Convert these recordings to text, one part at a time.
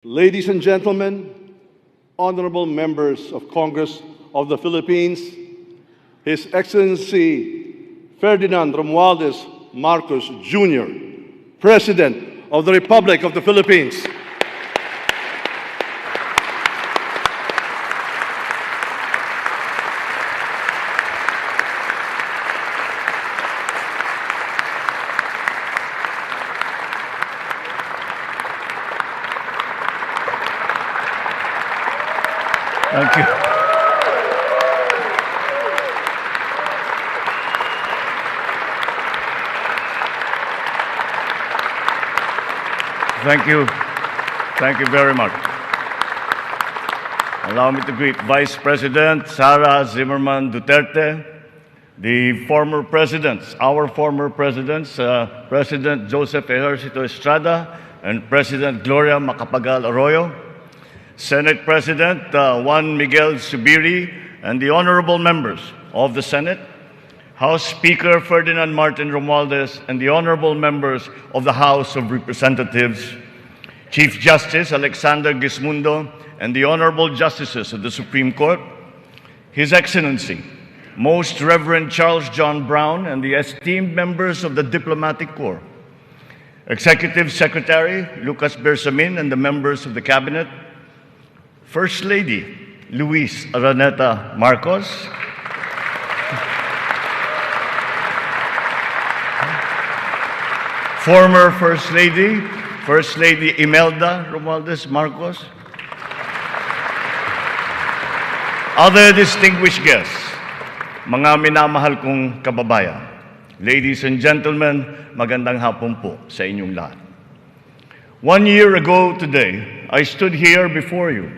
Ladies and gentlemen, honorable members of Congress of the Philippines, His Excellency Ferdinand Romualdez Marcos Jr., President of the Republic of the Philippines. Thank you. Thank you. Thank you very much. Allow me to greet Vice President Sara Zimmerman Duterte, the former presidents, our former presidents, President Joseph Ejercito Estrada and President Gloria Macapagal Arroyo, Senate President Juan Miguel Zubiri, and the honorable members of the Senate, House Speaker Ferdinand Martin Romualdez, and the honorable members of the House of Representatives, Chief Justice Alexander Gismundo, and the honorable justices of the Supreme Court, His Excellency, Most Reverend Charles John Brown, and the esteemed members of the Diplomatic Corps, Executive Secretary Lucas Bersamin and the members of the Cabinet, First Lady Luis Araneta Marcos, former First Lady Imelda Romualdez Marcos, other distinguished guests, mga minamahal kong kababayan, ladies and gentlemen, magandang hapon po sa inyong lahat. 1 year ago today, I stood here before you,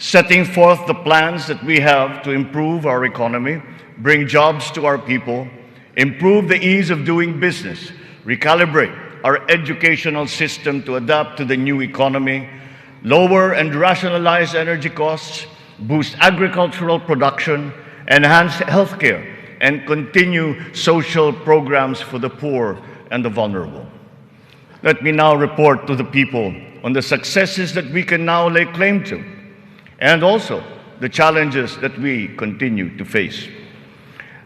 setting forth the plans that we have to improve our economy, bring jobs to our people, improve the ease of doing business, recalibrate our educational system to adapt to the new economy, lower and rationalize energy costs, boost agricultural production, enhance healthcare, and continue social programs for the poor and the vulnerable. Let me now report to the people on the successes that we can now lay claim to, and also the challenges that we continue to face.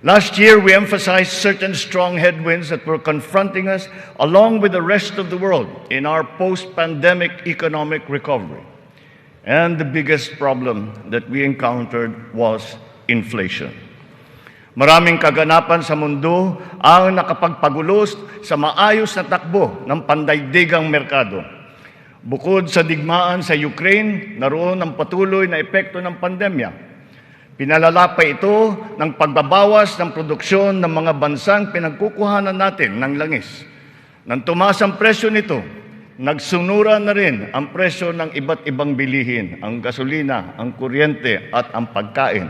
Last year, we emphasized certain strong headwinds that were confronting us along with the rest of the world in our post-pandemic economic recovery. And the biggest problem that we encountered was inflation. Maraming kaganapan sa mundo ang nakapagpagulos sa maayos na takbo ng pandaigdigang merkado. Bukod sa digmaan sa Ukraine, naroon ang patuloy na epekto ng pandemya. Pinalala pa ito ng pagbabawas ng produksyon ng mga bansang pinagkukuhanan natin ng langis. Nang tumaas ang presyo nito, nagsunura na rin ang presyo ng iba't ibang bilihin, ang gasolina, ang kuryente at ang pagkain.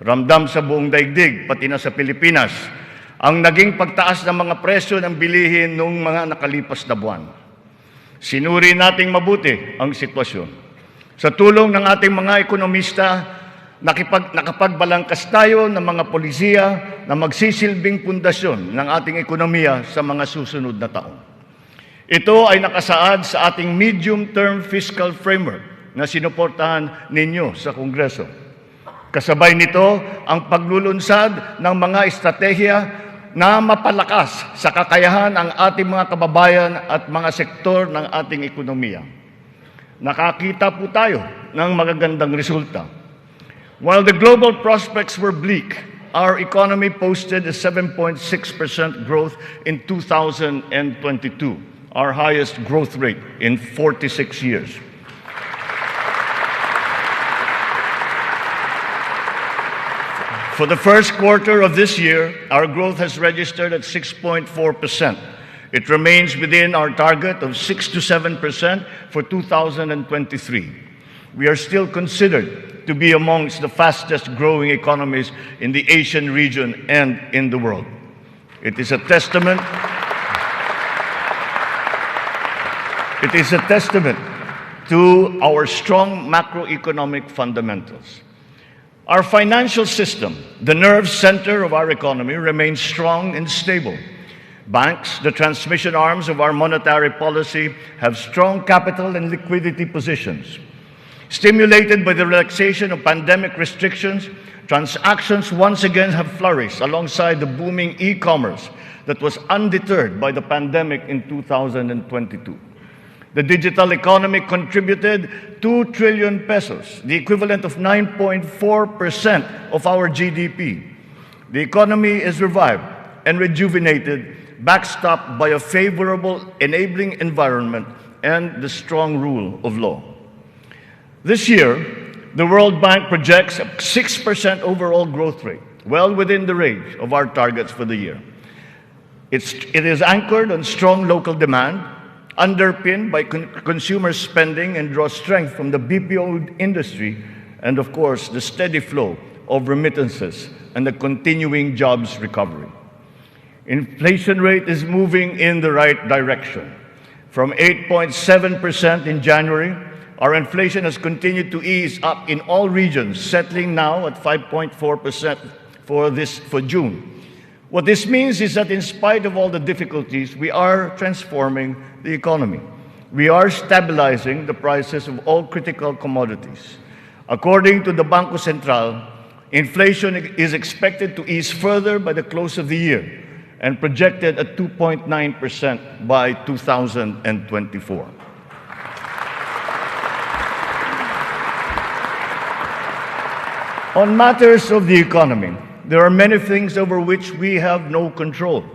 Ramdam sa buong daigdig, pati na sa Pilipinas, ang naging pagtaas ng mga presyo ng bilihin noong mga nakalipas na buwan. Sinuri nating mabuti ang sitwasyon. Sa tulong ng ating mga ekonomista, nakapagbalangkas tayo ng mga polisiya na magsisilbing pundasyon ng ating ekonomiya sa mga susunod na taon. Ito ay nakasaad sa ating medium-term fiscal framework na sinuportahan ninyo sa Kongreso. Kasabay nito ang paglulunsad ng mga estratehiya na mapalakas sa kakayahan ang ating mga kababayan at mga sektor ng ating ekonomiya. Nakakita po tayo ng magagandang resulta. While the global prospects were bleak, our economy posted a 7.6% growth in 2022, our highest growth rate in 46 years. For the first quarter of this year, our growth has registered at 6.4%. It remains within our target of 6 to 7% for 2023. We are still considered to be amongst the fastest growing economies in the Asian region and in the world. It is a testament to our strong macroeconomic fundamentals. Our financial system, the nerve center of our economy, remains strong and stable. Banks, the transmission arms of our monetary policy, have strong capital and liquidity positions. Stimulated by the relaxation of pandemic restrictions, transactions once again have flourished alongside the booming e-commerce that was undeterred by the pandemic in 2022. The digital economy contributed 2 trillion pesos, the equivalent of 9.4% of our GDP. The economy is revived and rejuvenated, backstopped by a favorable enabling environment and the strong rule of law. This year, the World Bank projects a 6% overall growth rate, well within the range of our targets for the year. It is anchored on strong local demand, underpinned by consumer spending, and draws strength from the BPO industry and, of course, the steady flow of remittances and the continuing jobs recovery. Inflation rate is moving in the right direction. From 8.7% in January, our inflation has continued to ease up in all regions, settling now at 5.4% for June. What this means is that in spite of all the difficulties, we are transforming the economy. We are stabilizing the prices of all critical commodities. According to the Bangko Sentral, inflation is expected to ease further by the close of the year and projected at 2.9% by 2024. On matters of the economy, there are many things over which we have no control.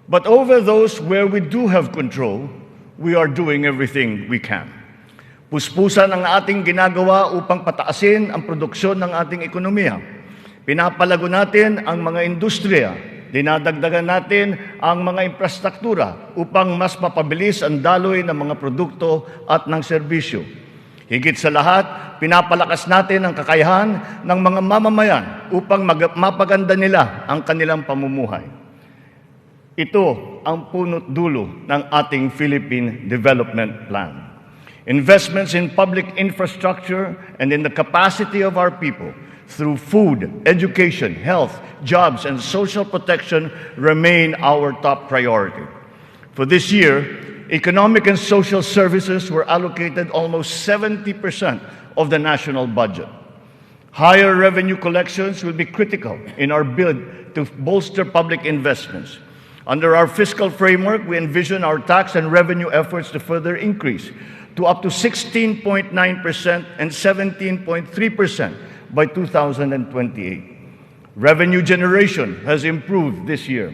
But over those where we do have control, we are doing everything we can. Puspusan ang ating ginagawa upang pataasin ang produksyon ng ating ekonomiya. Pinapalago natin ang mga industriya. Dinadagdagan natin ang mga infrastruktura upang mas mapabilis ang daloy ng mga produkto at ng serbisyo. Higit sa lahat, pinapalakas natin ang kakayahan ng mga mamamayan upang mapaganda nila ang kanilang pamumuhay. Ito ang punot dulo ng ating Philippine Development Plan. Investments in public infrastructure and in the capacity of our people through food, education, health, jobs, and social protection remain our top priority. For this year, economic and social services were allocated almost 70% of the national budget. Higher revenue collections will be critical in our bid to bolster public investments. Under our fiscal framework, we envision our tax and revenue efforts to further increase to up to 16.9% and 17.3% by 2028. Revenue generation has improved this year.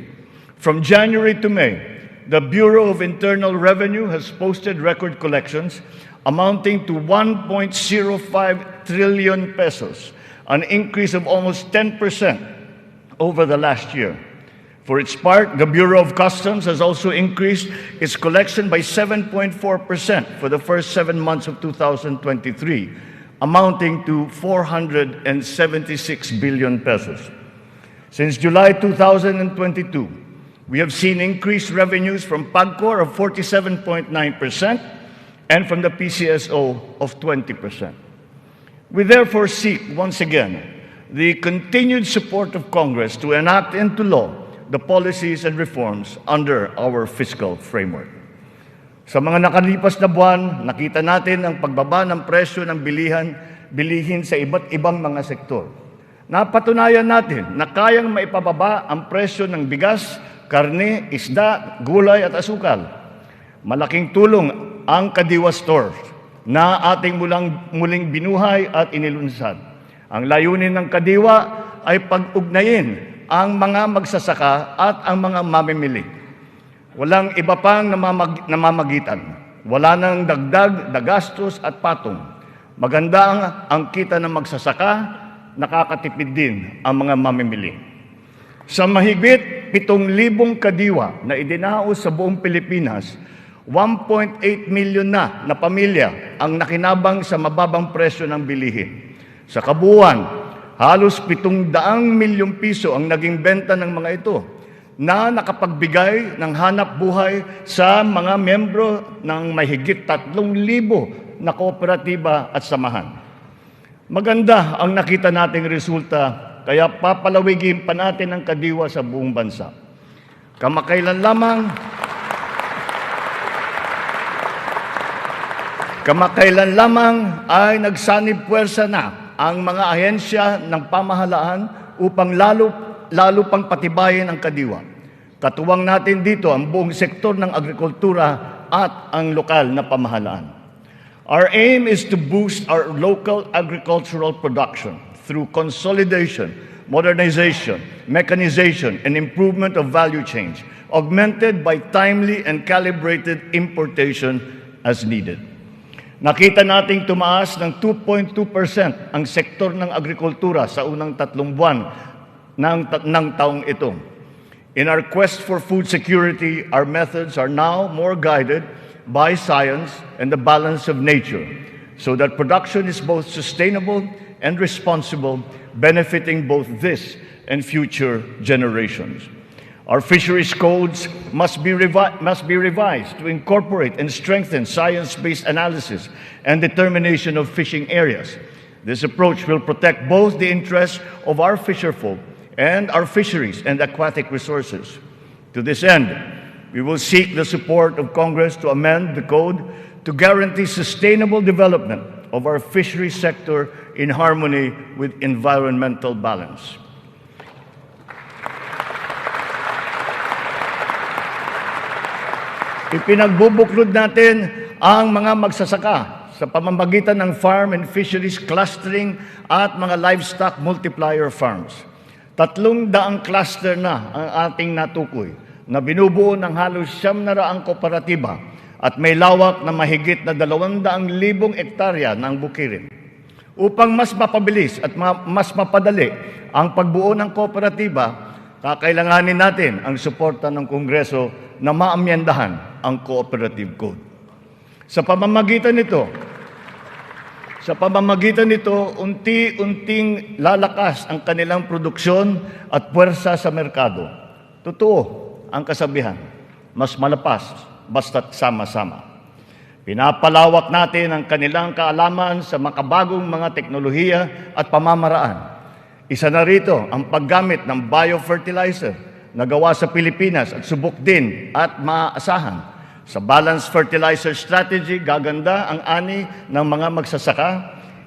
From January to May, the Bureau of Internal Revenue has posted record collections amounting to 1.05 trillion pesos, an increase of almost 10% over the last year. For its part, the Bureau of Customs has also increased its collection by 7.4% for the first 7 months of 2023, amounting to 476 billion pesos. Since July 2022, we have seen increased revenues from PAGCOR of 47.9% and from the PCSO of 20%. We therefore seek, once again, the continued support of Congress to enact into law the policies and reforms under our fiscal framework. Sa mga nakalipas na buwan, nakita natin ang pagbaba ng presyo ng bilihin sa iba't ibang mga sektor. Napatunayan natin na kayang maipababa ang presyo ng bigas, karne, isda, gulay at asukal. Malaking tulong ang Kadiwa Stores na ating muling binuhay at inilunsad. Ang layunin ng Kadiwa ay pag-ugnayin ang mga magsasaka at ang mga mamimili. Walang iba pang namamagitan. Wala nang dagdag na gastos at patong. Maganda ang kita ng magsasaka, nakakatipid din ang mga mamimili. Sa mahigit 7,000 kadiwa na idinaos sa buong Pilipinas, 1.8 million na pamilya ang nakinabang sa mababang presyo ng bilihin. Sa kabuuan, halos 700 milyong piso ang naging benta ng mga ito na nakapagbigay ng hanap buhay sa mga membro ng mahigit 3,000 na kooperatiba at samahan. Maganda ang nakita nating resulta, kaya papalawigin pa natin ang Kadiwa sa buong bansa. Kamakailan lamang ay nagsanib puwersa na ang mga ahensya ng pamahalaan upang lalo pang patibayin ang kadiwa. Katuwang natin dito ang buong sektor ng agrikultura at ang lokal na pamahalaan. Our aim is to boost our local agricultural production through consolidation, modernization, mechanization, and improvement of value chains, augmented by timely and calibrated importation as needed. Nakita nating tumaas ng 2.2% ang sektor ng agrikultura sa unang 3 buwan ng taong ito. In our quest for food security, our methods are now more guided by science and the balance of nature, so that production is both sustainable and responsible, benefiting both this and future generations. Our fisheries codes must be revised to incorporate and strengthen science-based analysis and determination of fishing areas. This approach will protect both the interests of our fisherfolk and our fisheries and aquatic resources. To this end, we will seek the support of Congress to amend the code to guarantee sustainable development of our fisheries sector in harmony with environmental balance. Ipinagbubuklod natin ang mga magsasaka sa pamamagitan ng farm and fisheries clustering at mga livestock multiplier farms. 300 cluster na ang ating natukoy na binubuo ng halos 700 kooperatiba at may lawak na mahigit na 200,000 hektarya ng bukirin. Upang mas mapabilis at mas mapadali ang pagbuo ng kooperatiba, kakailanganin natin ang suporta ng Kongreso na maamyendahan ang Cooperative Code. Sa pamamagitan nito, unti-unting lalakas ang kanilang produksyon at puwersa sa merkado. Totoo ang kasabihan, mas malapas basta't sama-sama. Pinapalawak natin ang kanilang kaalaman sa makabagong mga teknolohiya at pamamaraan. Isa na rito ang paggamit ng biofertilizer na gawa sa Pilipinas at subok din at maaasahan. Sa balanced fertilizer strategy, gaganda ang ani ng mga magsasaka.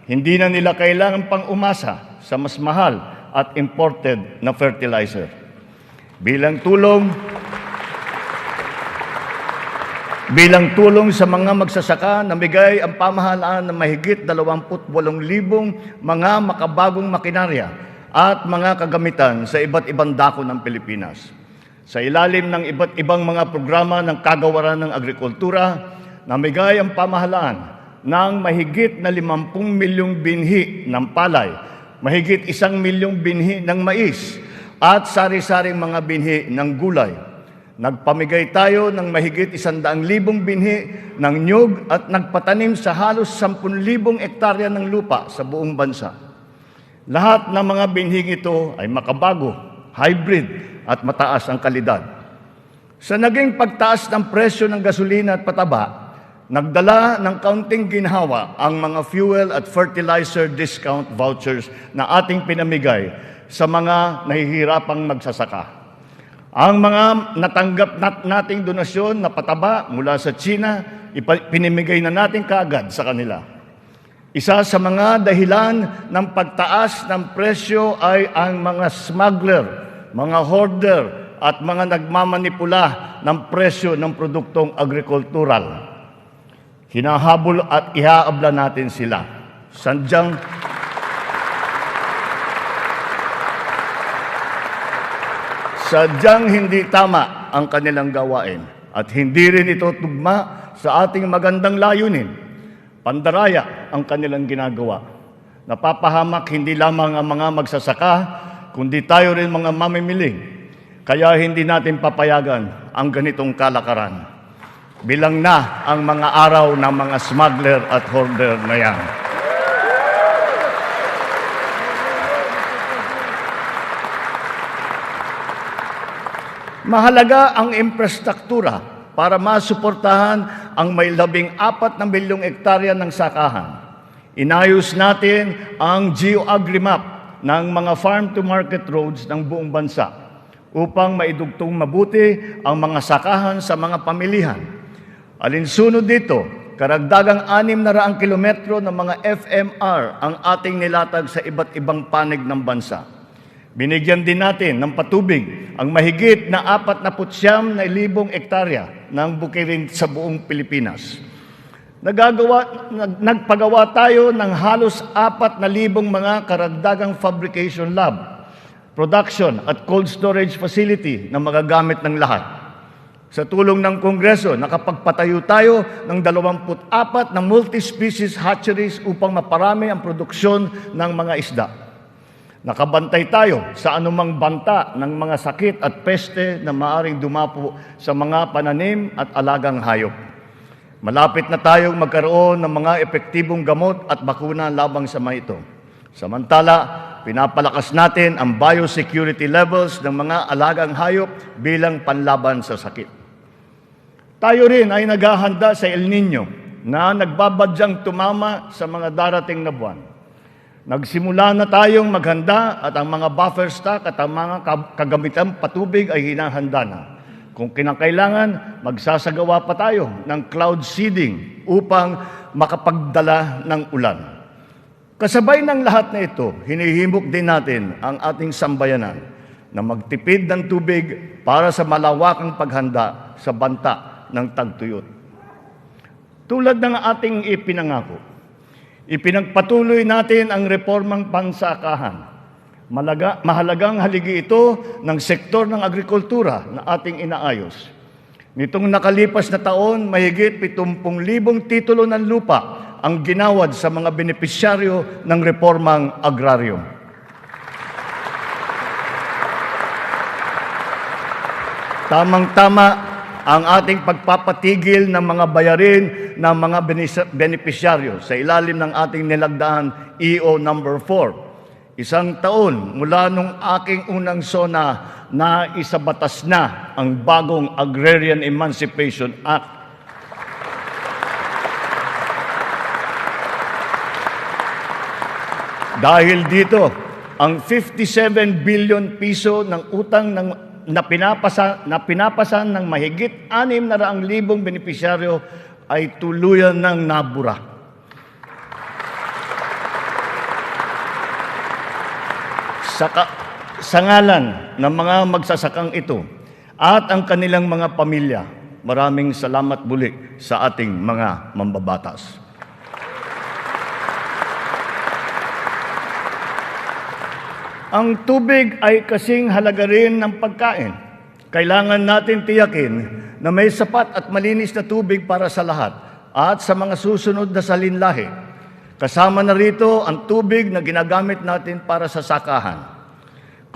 Hindi na nila kailangan pang umasa sa mas mahal at imported na fertilizer. Bilang tulong sa mga magsasaka, namigay ang pamahalaan ng mahigit 28,000 mga makabagong makinarya at mga kagamitan sa iba't ibang dako ng Pilipinas. Sa ilalim ng iba't ibang mga programa ng kagawaran ng agrikultura, namigay ang pamahalaan ng mahigit na 50 milyong binhi ng palay, mahigit 1 milyong binhi ng mais, at sari-saring mga binhi ng gulay. Nagpamigay tayo ng mahigit 100,000 binhi ng nyug at nagpatanim sa halos 10,000 hektarya ng lupa sa buong bansa. Lahat ng mga binhing ito ay makabago, hybrid at mataas ang kalidad. Sa naging pagtaas ng presyo ng gasolina at pataba, nagdala ng kaunting ginhawa ang mga fuel at fertilizer discount vouchers na ating pinamigay sa mga nahihirapang magsasaka. Ang mga natanggap nating donasyon na pataba mula sa China, pinimigay na natin kaagad sa kanila. Isa sa mga dahilan ng pagtaas ng presyo ay ang mga smuggler, mga hoarder at mga nagmamanipula ng presyo ng produktong agrikultural. Hinahabol at ihaabla natin sila. Sadyang hindi tama ang kanilang gawain at hindi rin ito tugma sa ating magandang layunin. Pandaraya ang kanilang ginagawa. Napapahamak hindi lamang ang mga magsasaka, kundi tayo rin mga mamimili. Kaya hindi natin papayagan ang ganitong kalakaran. Bilang na ang mga araw ng mga smuggler at hoarder na yan. Mahalaga ang infrastruktura para masuportahan ang may 14 na milyong hektarya ng sakahan. Inayos natin ang geo-agri map ng mga farm-to-market roads ng buong bansa upang maidugtong mabuti ang mga sakahan sa mga pamilihan. Alinsunod dito, karagdagang 600 kilometro ng mga FMR ang ating nilatag sa iba't ibang panig ng bansa. Binigyan din natin ng patubig ang mahigit na 49,000 hektarya ng bukirin sa buong Pilipinas. Nagpagawa tayo ng halos 4,000 mga karagdagang fabrication lab, production at cold storage facility na magagamit ng lahat. Sa tulong ng Kongreso, nakapagpatayo tayo ng 24 na multi-species hatcheries upang maparami ang produksyon ng mga isda. Nakabantay tayo sa anumang banta ng mga sakit at peste na maaring dumapo sa mga pananim at alagang hayop. Malapit na tayong magkaroon ng mga epektibong gamot at bakuna labang sa mga ito. Samantala, pinapalakas natin ang biosecurity levels ng mga alagang hayop bilang panlaban sa sakit. Tayo rin ay naghahanda sa El Nino na nagbabadyang tumama sa mga darating na buwan. Nagsimula na tayong maghanda at ang mga buffer stock at ang mga kagamitang patubig ay hinahanda na. Kung kinakailangan, magsasagawa pa tayo ng cloud seeding upang makapagdala ng ulan. Kasabay ng lahat na ito, hinihimok din natin ang ating sambayanan na magtipid ng tubig para sa malawakang paghanda sa banta ng tagtuyot. Tulad ng ating ipinangako, ipinagpatuloy natin ang reformang pansakahan. Mahalagang haligi ito ng sektor ng agrikultura na ating inaayos. Nitong nakalipas na taon, mahigit 70,000 titulo ng lupa ang ginawad sa mga benepisyaryo ng reformang agraryo. Tamang-tama ang ating pagpapatigil ng mga bayarin ng mga benepisyaryo sa ilalim ng ating nilagdaan EO number 4. Isang taon mula nung aking unang Sona na isabatas na ang bagong Agrarian Emancipation Act. Dahil dito, ang 57 billion piso ng utang na pinapasan ng mahigit 600,000 benepisyaryo ay tuluyan ng nabura. Sa ngalan ng mga magsasakang ito at ang kanilang mga pamilya, maraming salamat muli sa ating mga mambabatas. Ang tubig ay kasing halaga rin ng pagkain. Kailangan natin tiyakin na may sapat at malinis na tubig para sa lahat at sa mga susunod na salinlahi. Kasama na rito ang tubig na ginagamit natin para sa sakahan.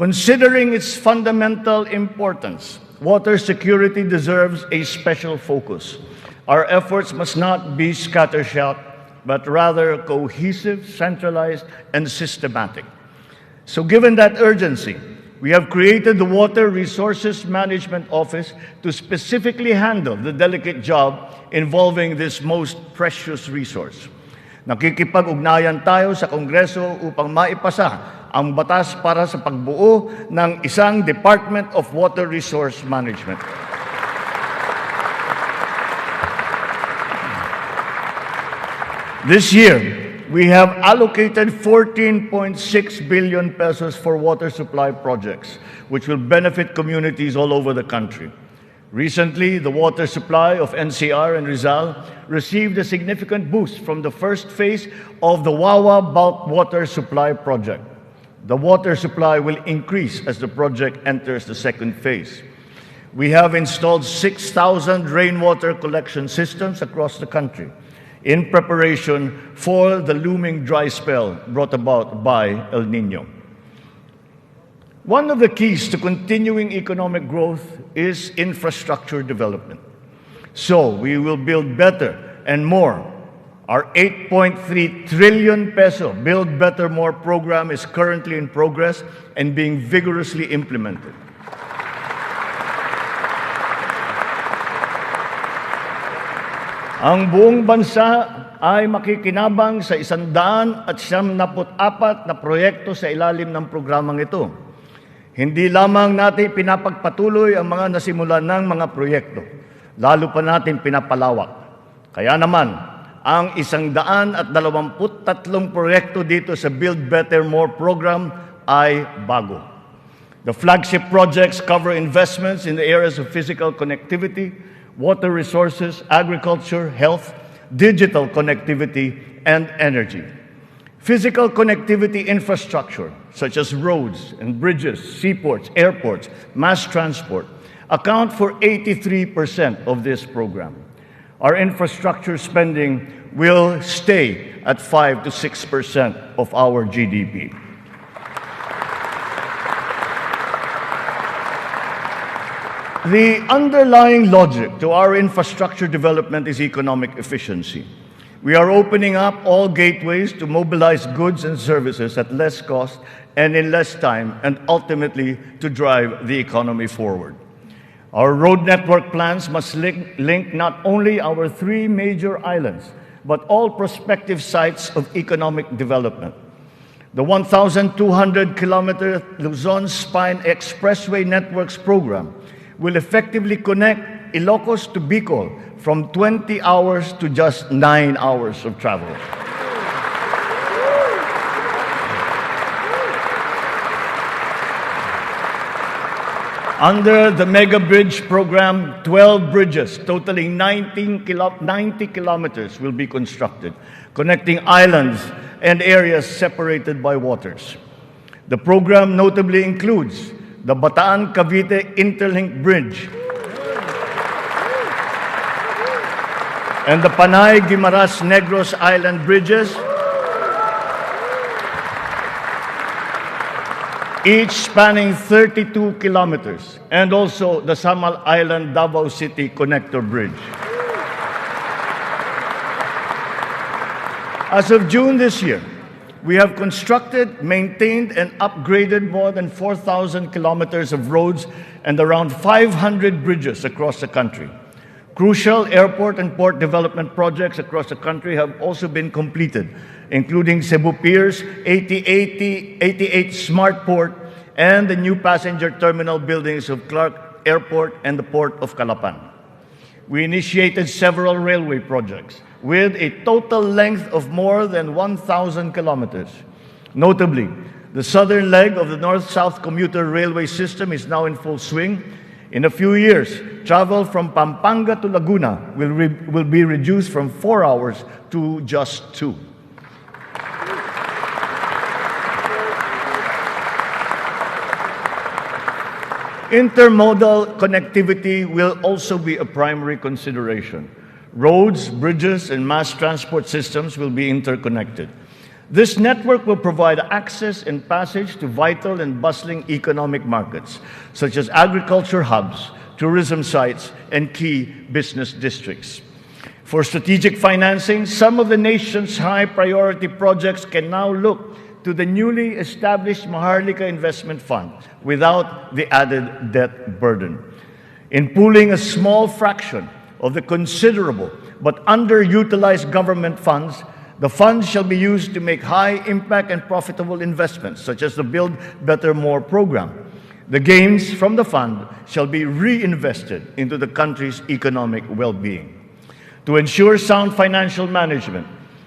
Considering its fundamental importance, water security deserves a special focus. Our efforts must not be scattershot, but rather cohesive, centralized, and systematic. So given that urgency, we have created the Water Resources Management Office to specifically handle the delicate job involving this most precious resource. Nakikipag-ugnayan tayo sa Kongreso upang maipasa ang batas para sa pagbuo ng isang Department of Water Resource Management. This year, we have allocated 14.6 billion pesos for water supply projects, which will benefit communities all over the country. Recently, the water supply of NCR and Rizal received a significant boost from the first phase of the Wawa Bulk Water Supply Project. The water supply will increase as the project enters the second phase. We have installed 6,000 rainwater collection systems across the country in preparation for the looming dry spell brought about by El Nino. One of the keys to continuing economic growth is infrastructure development. So we will build better and more. Our 8.3 trillion peso Build Better More program is currently in progress and being vigorously implemented. Ang buong bansa ay makikinabang sa 174 na proyekto sa ilalim ng programang ito. Hindi lamang natin pinapagpatuloy ang mga nasimulan ng mga proyekto, lalo pa natin pinapalawak. Kaya naman, ang 123 proyekto dito sa Build Better More program ay bago. The flagship projects cover investments in the areas of physical connectivity, water resources, agriculture, health, digital connectivity, and energy. Physical connectivity infrastructure, such as roads and bridges, seaports, airports, mass transport, account for 83% of this program. Our infrastructure spending will stay at 5 to 6% of our GDP. The underlying logic to our infrastructure development is economic efficiency. We are opening up all gateways to mobilize goods and services at less cost and in less time, and ultimately to drive the economy forward. Our road network plans must link not only our 3 major islands, but all prospective sites of economic development. The 1,200-kilometer Luzon Spine Expressway Networks program will effectively connect Ilocos to Bicol from 20 hours to just 9 hours of travel. Under the Mega Bridge program, 12 bridges totaling 90 kilometers will be constructed, connecting islands and areas separated by waters. The program notably includes the Bataan-Cavite Interlink Bridge and the Panay-Guimaras-Negros Island bridges, each spanning 32 kilometers, and also the Samal Island Davao City Connector Bridge. As of June this year, we have constructed, maintained, and upgraded more than 4,000 kilometers of roads and around 500 bridges across the country. Crucial airport and port development projects across the country have also been completed, including Cebu Pier's 88 Smart Port and the new passenger terminal buildings of Clark Airport and the Port of Calapan. We initiated several railway projects with a total length of more than 1,000 kilometers. Notably, the southern leg of the North-South commuter railway system is now in full swing. In a few years, travel from Pampanga to Laguna will be reduced from 4 hours to just 2. Intermodal connectivity will also be a primary consideration. Roads, bridges, and mass transport systems will be interconnected. This network will provide access and passage to vital and bustling economic markets, such as agriculture hubs, tourism sites, and key business districts. For strategic financing, some of the nation's high-priority projects can now look to the newly established Maharlika Investment Fund without the added debt burden. In pooling a small fraction of the considerable but underutilized government funds, the funds shall be used to make high-impact and profitable investments, such as the Build Better More program. The gains from the fund shall be reinvested into the country's economic well-being. To ensure sound financial management,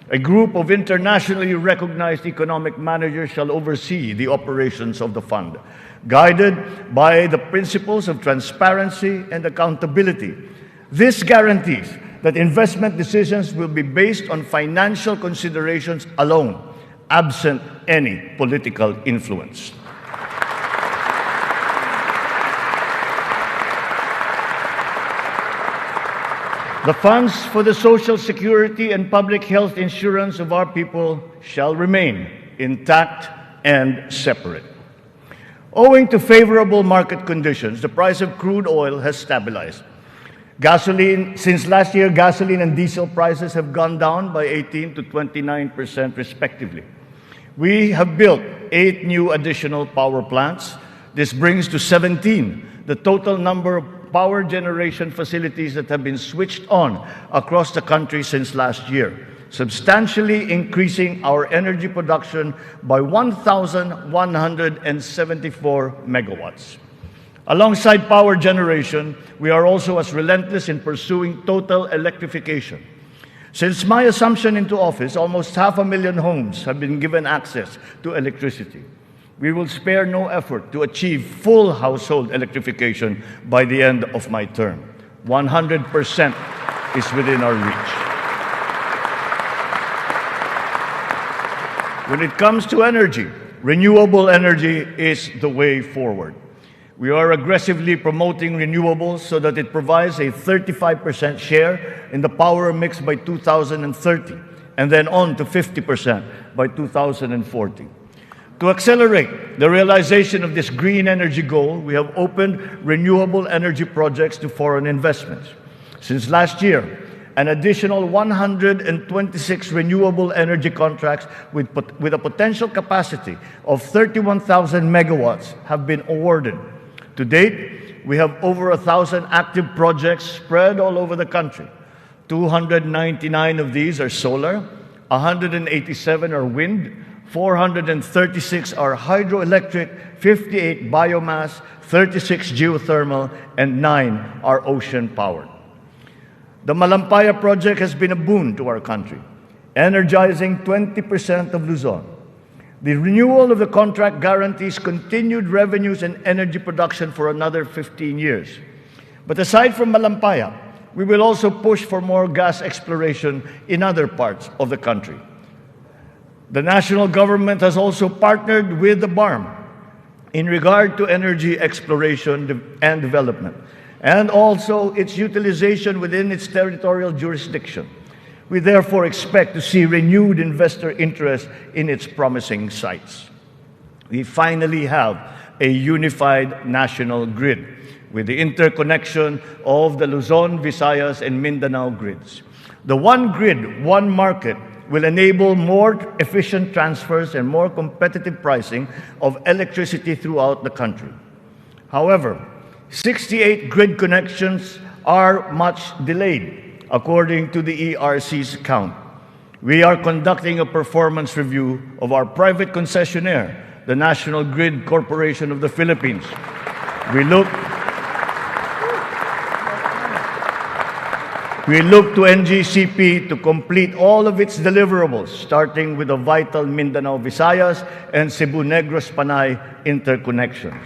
a group of internationally recognized economic managers shall oversee the operations of the fund, guided by the principles of transparency and accountability. This guarantees that investment decisions will be based on financial considerations alone, absent any political influence. The funds for the social security and public health insurance of our people shall remain intact and separate. Owing to favorable market conditions, the price of crude oil has stabilized. Since last year, gasoline and diesel prices have gone down by 18% to 29% respectively. We have built 8 new additional power plants. This brings to 17 the total number of power generation facilities that have been switched on across the country since last year. substantially increasing our energy production by 1,174 megawatts. Alongside power generation, we are also as relentless in pursuing total electrification. Since my assumption into office, almost 500,000 homes have been given access to electricity. We will spare no effort to achieve full household electrification by the end of my term. 100% is within our reach. When it comes to energy, renewable energy is the way forward. We are aggressively promoting renewables so that it provides a 35% share in the power mix by 2030, and then on to 50% by 2040. To accelerate the realization of this green energy goal, we have opened renewable energy projects to foreign investments. Since last year, an additional 126 renewable energy contracts with a potential capacity of 31,000 megawatts have been awarded. To date, we have over 1,000 active projects spread all over the country. 299 of these are solar, 187 are wind, 436 are hydroelectric, 58 biomass, 36 geothermal, and 9 are ocean-powered. The Malampaya project has been a boon to our country, energizing 20% of Luzon. The renewal of the contract guarantees continued revenues and energy production for another 15 years. But aside from Malampaya, we will also push for more gas exploration in other parts of the country. The national government has also partnered with the BARM in regard to energy exploration and development, and also its utilization within its territorial jurisdiction. We therefore expect to see renewed investor interest in its promising sites. We finally have a unified national grid with the interconnection of the Luzon, Visayas, and Mindanao grids. The one grid, one market will enable more efficient transfers and more competitive pricing of electricity throughout the country. However, 68 grid connections are much delayed, according to the ERC's count. We are conducting a performance review of our private concessionaire, the National Grid Corporation of the Philippines. We look to NGCP to complete all of its deliverables, starting with the vital Mindanao, Visayas, and Cebu Negros Panay interconnections.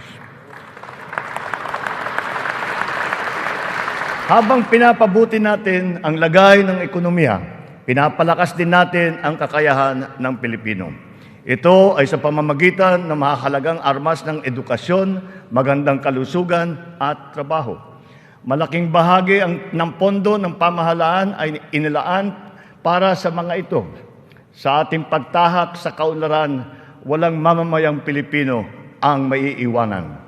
Habang pinapabuti natin ang lagay ng ekonomiya, pinapalakas din natin ang kakayahan ng Pilipino. Ito ay sa pamamagitan ng mahalagang armas ng edukasyon, magandang kalusugan at trabaho. Malaking bahagi ng pondo ng pamahalaan ay inilaan para sa mga ito. Sa ating pagtahak sa kaunlaran, walang mamamayang Pilipino ang maiiwanan.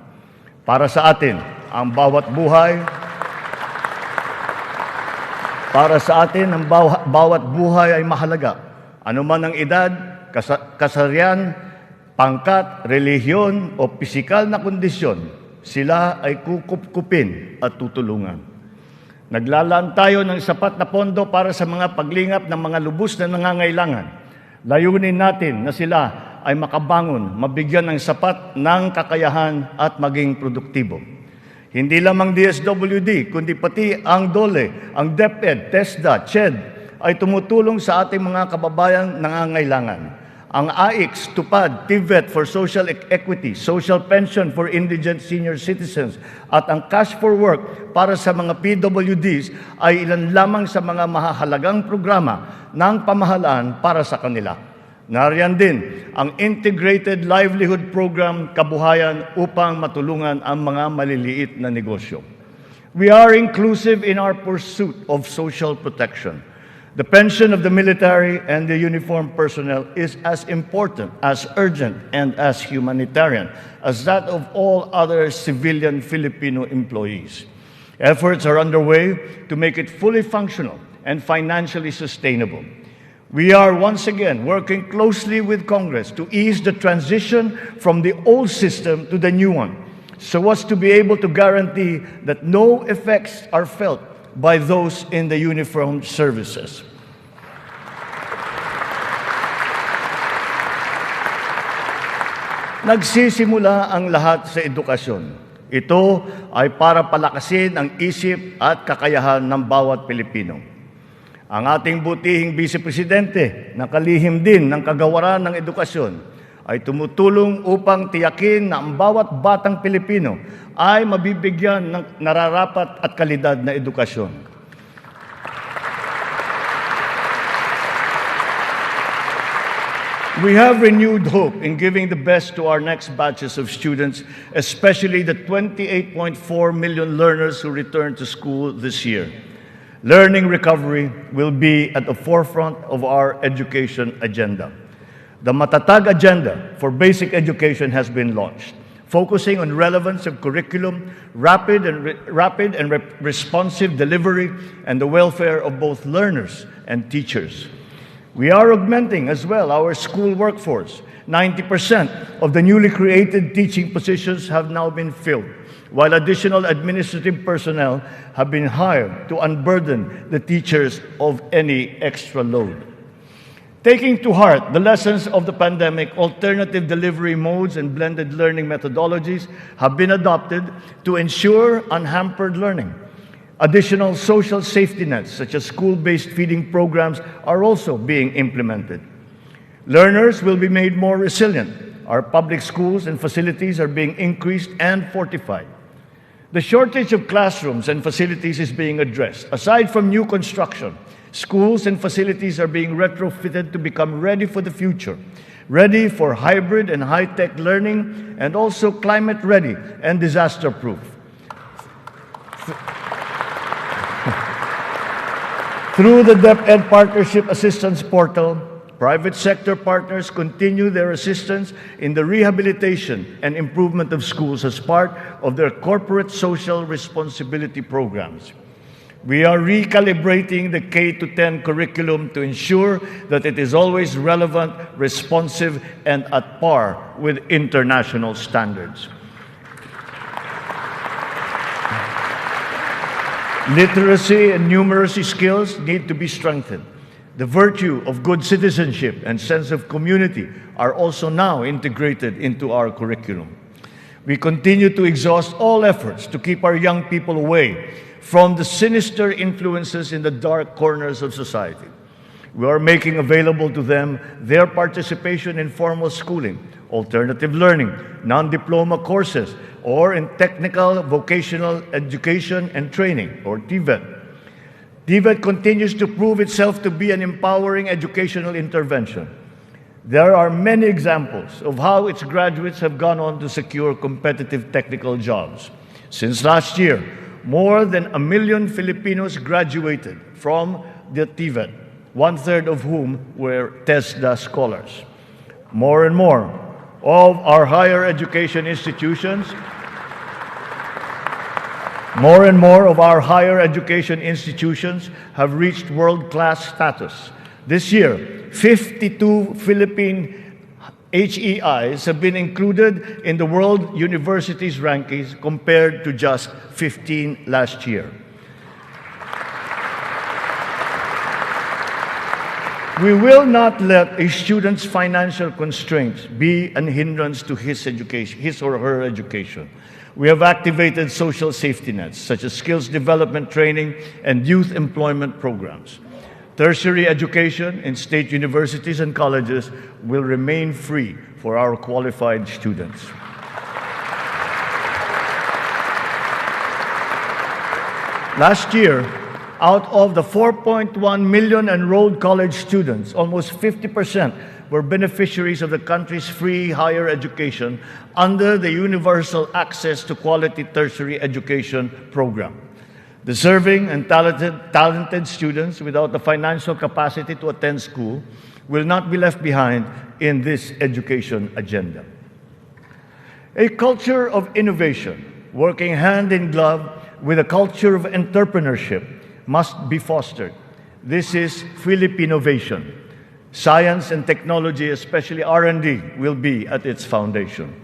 Para sa atin, ang bawat buhay ay mahalaga. Ano man ang edad, kasarian, pangkat, relihiyon o pisikal na kondisyon, sila ay kukupkupin at tutulungan. Naglalaan tayo ng sapat na pondo para sa mga paglingap ng mga lubos na nangangailangan. Layunin natin na sila ay makabangon, mabigyan ng sapat ng kakayahan at maging produktibo. Hindi lamang DSWD, kundi pati ang DOLE, ang DepEd, TESDA, CHED ay tumutulong sa ating mga kababayang nangangailangan. Ang AIX, TUPAD, TVET for Social Equity, Social Pension for Indigent Senior Citizens, at ang Cash for Work para sa mga PWDs ay ilan lamang sa mga mahahalagang programa ng pamahalaan para sa kanila. Nariyan din ang Integrated Livelihood Program Kabuhayan upang matulungan ang mga maliliit na negosyo. We are inclusive in our pursuit of social protection. The pension of the military and the uniformed personnel is as important, as urgent, and as humanitarian as that of all other civilian Filipino employees. Efforts are underway to make it fully functional and financially sustainable. We are once again working closely with Congress to ease the transition from the old system to the new one, so as to be able to guarantee that no effects are felt by those in the uniformed services. Nagsisimula ang lahat sa edukasyon. Ito ay para palakasin ang isip at kakayahan ng bawat Pilipino. Ang ating butihing Vice Presidente, nakalihim din ng kagawaran ng edukasyon, ay tumutulong upang tiyakin na ang bawat batang Pilipino ay mabibigyan ng nararapat at kalidad na edukasyon. We have renewed hope in giving the best to our next batches of students, especially the 28.4 million learners who return to school this year. Learning recovery will be at the forefront of our education agenda. The Matatag Agenda for Basic Education has been launched, focusing on relevance of curriculum, rapid and responsive delivery, and the welfare of both learners and teachers. We are augmenting as well our school workforce. 90% of the newly created teaching positions have now been filled, while additional administrative personnel have been hired to unburden the teachers of any extra load. Taking to heart the lessons of the pandemic, alternative delivery modes and blended learning methodologies have been adopted to ensure unhampered learning. Additional social safety nets, such as school-based feeding programs, are also being implemented. Learners will be made more resilient. Our public schools and facilities are being increased and fortified. The shortage of classrooms and facilities is being addressed. Aside from new construction, schools and facilities are being retrofitted to become ready for the future, ready for hybrid and high-tech learning, and also climate-ready and disaster-proof. Through the DepEd Partnership Assistance Portal, private sector partners continue their assistance in the rehabilitation and improvement of schools as part of their corporate social responsibility programs. We are recalibrating the K-10 curriculum to ensure that it is always relevant, responsive, and at par with international standards. Literacy and numeracy skills need to be strengthened. The virtue of good citizenship and sense of community are also now integrated into our curriculum. We continue to exhaust all efforts to keep our young people away from the sinister influences in the dark corners of society. We are making available to them their participation in formal schooling, alternative learning, non-diploma courses, or in technical vocational education and training, or TVET. TVET continues to prove itself to be an empowering educational intervention. There are many examples of how its graduates have gone on to secure competitive technical jobs. Since last year, more than 1 million Filipinos graduated from the TVET, one-third of whom were TESDA scholars. More and more of our higher education institutions have reached world-class status. This year, 52 Philippine HEIs have been included in the World Universities rankings compared to just 15 last year. We will not let a student's financial constraints be an hindrance to his or her education. We have activated social safety nets, such as skills development training and youth employment programs. Tertiary education in state universities and colleges will remain free for our qualified students. Last year, out of the 4.1 million enrolled college students, almost 50% were beneficiaries of the country's free higher education under the Universal Access to Quality Tertiary Education program. Deserving and talented students without the financial capacity to attend school will not be left behind in this education agenda. A culture of innovation, working hand in glove with a culture of entrepreneurship, must be fostered. This is Philippinovation. Science and technology, especially R&D, will be at its foundation.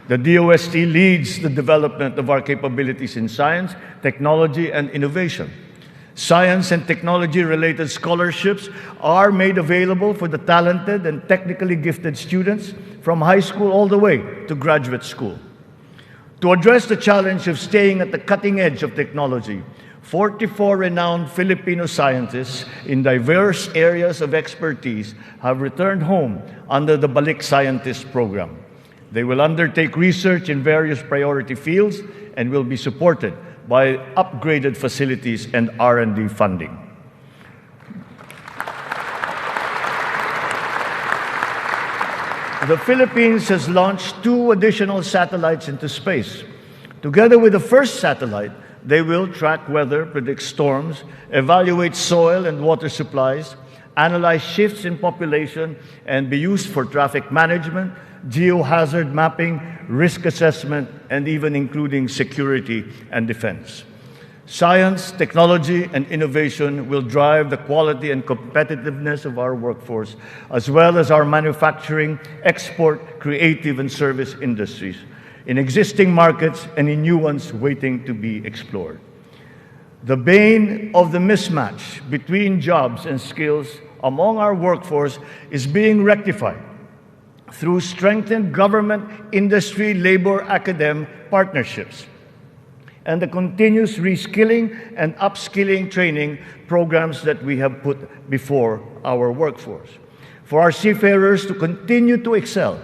The DOST leads the development of our capabilities in science, technology, and innovation. Science and technology-related scholarships are made available for the talented and technically gifted students from high school all the way to graduate school. To address the challenge of staying at the cutting edge of technology, 44 renowned Filipino scientists in diverse areas of expertise have returned home under the Balik Scientist program. They will undertake research in various priority fields and will be supported by upgraded facilities and R&D funding. The Philippines has launched 2 additional satellites into space. Together with the first satellite, they will track weather, predict storms, evaluate soil and water supplies, analyze shifts in population, and be used for traffic management, geohazard mapping, risk assessment, and even including security and defense. Science, technology, and innovation will drive the quality and competitiveness of our workforce, as well as our manufacturing, export, creative, and service industries, in existing markets and in new ones waiting to be explored. The bane of the mismatch between jobs and skills among our workforce is being rectified through strengthened government, industry, labor, academe partnerships, and the continuous reskilling and upskilling training programs that we have put before our workforce. For our seafarers to continue to excel,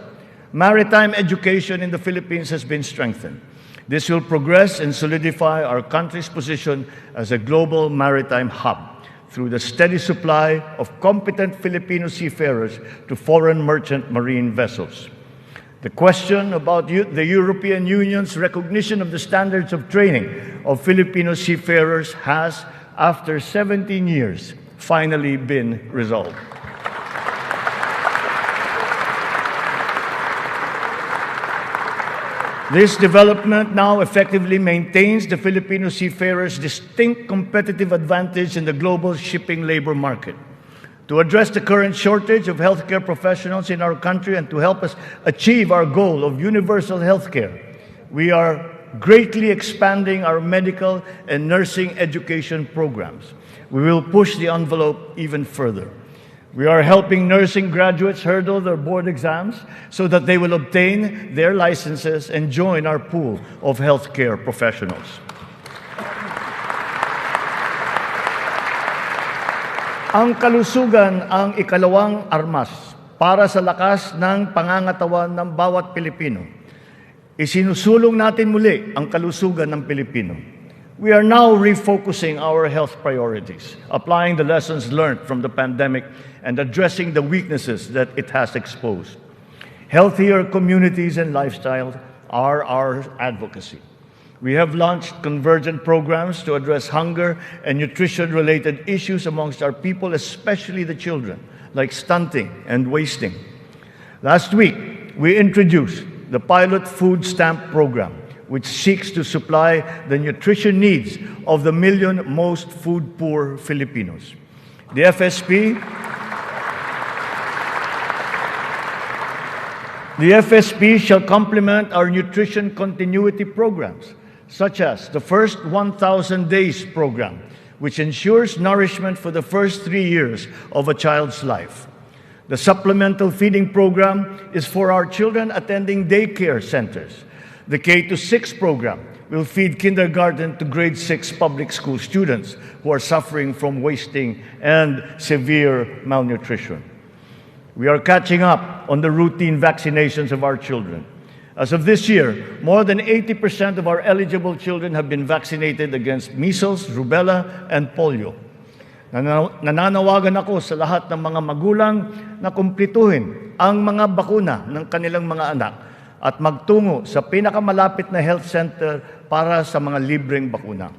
maritime education in the Philippines has been strengthened. This will progress and solidify our country's position as a global maritime hub through the steady supply of competent Filipino seafarers to foreign merchant marine vessels. The question about the European Union's recognition of the standards of training of Filipino seafarers has, after 17 years, finally been resolved. This development now effectively maintains the Filipino seafarers' distinct competitive advantage in the global shipping labor market. To address the current shortage of healthcare professionals in our country and to help us achieve our goal of universal healthcare, we are greatly expanding our medical and nursing education programs. We will push the envelope even further. We are helping nursing graduates hurdle their board exams so that they will obtain their licenses and join our pool of healthcare professionals. Ang kalusugan ang ikalawang armas para sa lakas ng pangangatawan ng bawat Pilipino. Isinusulong natin muli ang kalusugan ng Pilipino. We are now refocusing our health priorities, applying the lessons learned from the pandemic and addressing the weaknesses that it has exposed. Healthier communities and lifestyles are our advocacy. We have launched convergent programs to address hunger and nutrition-related issues amongst our people, especially the children, like stunting and wasting. Last week, we introduced the pilot food stamp program, which seeks to supply the nutrition needs of the million most food-poor Filipinos. The FSP shall complement our nutrition continuity programs, such as the First 1,000 Days program, which ensures nourishment for the first 3 years of a child's life. The supplemental feeding program is for our children attending daycare centers. The K-6 program will feed kindergarten to grade 6 public school students who are suffering from wasting and severe malnutrition. We are catching up on the routine vaccinations of our children. As of this year, more than 80% of our eligible children have been vaccinated against measles, rubella, and polio. Nananawagan ako sa lahat ng mga magulang na kumplituhin ang mga bakuna ng kanilang mga anak at magtungo sa pinakamalapit na health center para sa mga libreng bakuna.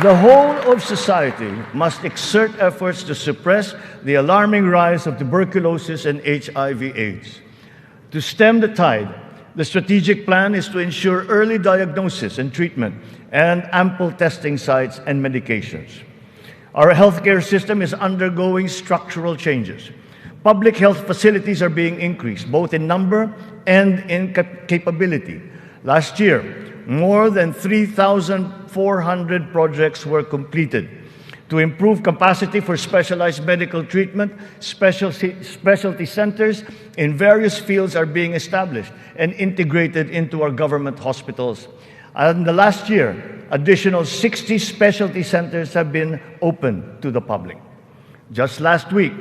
The whole of society must exert efforts to suppress the alarming rise of tuberculosis and HIV/AIDS. To stem the tide, the strategic plan is to ensure early diagnosis and treatment and ample testing sites and medications. Our healthcare system is undergoing structural changes. Public health facilities are being increased, both in number and in capability. Last year, more than 3,400 projects were completed. To improve capacity for specialized medical treatment, specialty centers in various fields are being established and integrated into our government hospitals. And in the last year, additional 60 specialty centers have been opened to the public. Just last week,